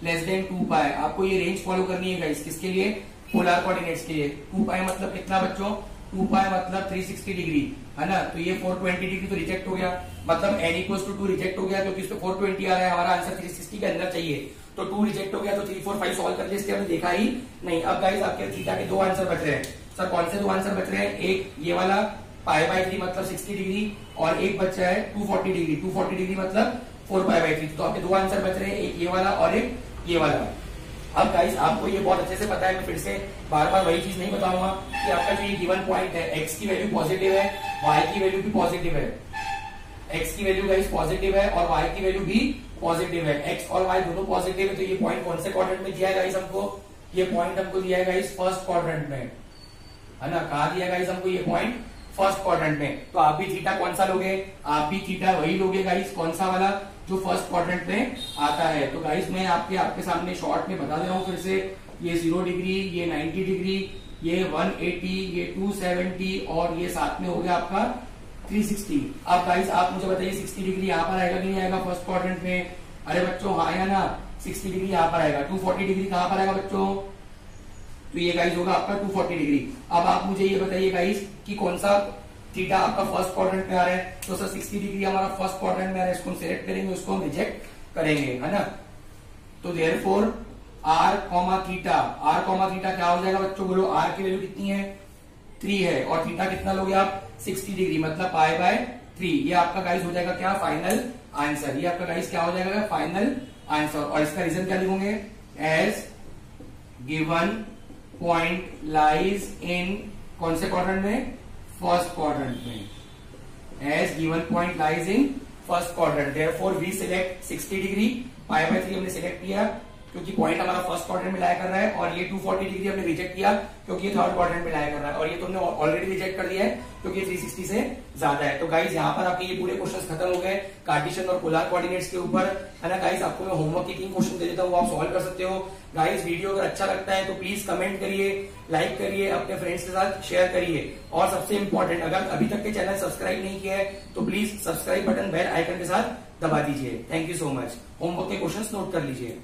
less than 2π। आपको ये रेंज फॉलो करनी है गाइस। किसके लिए? पोलर कोऑर्डिनेट्स के लिए। 2π मतलब कितना बच्चों? 2π मतलब 360 डिग्री, है ना। तो ये 420 डिग्री तो रिजेक्ट हो गया, मतलब n इक्वल्स टू 2 रिजेक्ट हो गया क्योंकि इसमें 420 आ रहा है। हमारा आंसर 360 के अंदर चाहिए, तो 2 रिजेक्ट हो गया। तो 3, 4, 5 सॉल्व कर लिया, इसलिए हमने देखा ही नहीं। अब गाइस आपके थीटा के 2 आंसर बच रहे हैं। सर कौन से 2 आंसर बच रहे हैं? एक ये वाला पाई बाय 3 मतलब 60 डिग्री, और एक बच्चा है 240 डिग्री, 240 डिग्री मतलब 4 पाई बाय 3। तो आपके दो आंसर बच रहे हैं, एक ये वाला और एक ये वाला। अब गाइस आपको ये बहुत अच्छे से पता है, मैं फिर से बार बार वही चीज नहीं बताऊंगा कि आपका जो ये गिवन पॉइंट है, एक्स की वैल्यू पॉजिटिव है, वाई की वैल्यू भी पॉजिटिव है, एक्स की वैल्यू गाइस पॉजिटिव है और वाई की वैल्यू भी पॉजिटिव है, एक्स और वाई दोनों पॉजिटिव है। तो ये पॉइंट कौन से क्वाड्रेंट में दिया है गाइस हमको? ये पॉइंट हमको दिया है गाइस फर्स्ट क्वाड्रेंट में, है ना। कहा दिया गाइस हमको ये पॉइंट? फर्स्ट क्वाड्रेंट में। तो आप भी थीटा कौन सा लोगे? आप भी थीटा वही लोगे गाइस, कौन सा वाला? जो फर्स्ट क्वाड्रेंट में आता है। तो गाइस मैं आपके सामने शॉर्ट में बता दे रहा हूं फिर से, ये 0 डिग्री, ये 90 डिग्री, ये 180, ये 270 और ये साथ में हो गया आपका 360। अब गाइस आप मुझे बताइए 60 डिग्री यहाँ पर आएगा कि नहीं आएगा फर्स्ट क्वाड्रेंट में? अरे बच्चों हाँ या ना, 60 डिग्री यहाँ पर आएगा। 240 डिग्री कहाँ पर आएगा बच्चों? तो ये गाइस होगा आपका 240 डिग्री। अब आप मुझे ये बताइए गाइस कि कौन सा थीटा आपका फर्स्ट क्वाड्रेंट में आ रहा है? तो सर 60 डिग्री हमारा फर्स्ट क्वाड्रेंट में आ रहा है, इसको हम सिलेक्ट करेंगे, उसको हम रिजेक्ट करेंगे, है ना। तो देयरफॉर आर कॉमा थीटा क्या हो जाएगा बच्चों? बोलो आर की वैल्यू कितनी है? 3 है, और थीटा कितना लोगे आप? 60 डिग्री मतलब पाई बाय 3। ये आपका गाइस हो जाएगा क्या? Final answer. ये आपका गाइस क्या हो जाएगा? Final answer. और इसका रीजन क्या लिखोगे? As given point lies in कौन से क्वाड्रेंट में? फर्स्ट क्वाड्रेंट में। As given point lies in first quadrant, therefore we select 60 degree. Pi by 3 हमने सिलेक्ट किया क्योंकि पॉइंट हमारा फर्स्ट क्वाड्रेंट में लाया कर रहा है, और ये 240 डिग्री हमने रिजेक्ट किया क्योंकि ये थर्ड क्वाड्रेंट में लाया कर रहा है, और ये तुमने ऑलरेडी रिजेक्ट कर दिया है क्योंकि 360 से ज्यादा है। तो गाइस यहाँ पर आपके ये पूरे क्वेश्चंस खत्म हो गए कार्टेशियन और पोलर कोऑर्डिनेट्स के ऊपर, है ना। गाइस आपको मैं होमवर्क के 3 क्वेश्चन दे देता हूँ, वो आप सॉल्व कर सकते हो। गाइस वीडियो अगर अच्छा लगता है तो प्लीज कमेंट करिए, लाइक करिए, अपने फ्रेंड्स के साथ शेयर करिए, और सबसे इंपॉर्टेंट अगर अभी तक के चैनल सब्सक्राइब नहीं किया है तो please subscribe button bell icon के साथ दबा दीजिए। Thank you so much. Homework के क्वेश्चंस नोट कर लीजिए।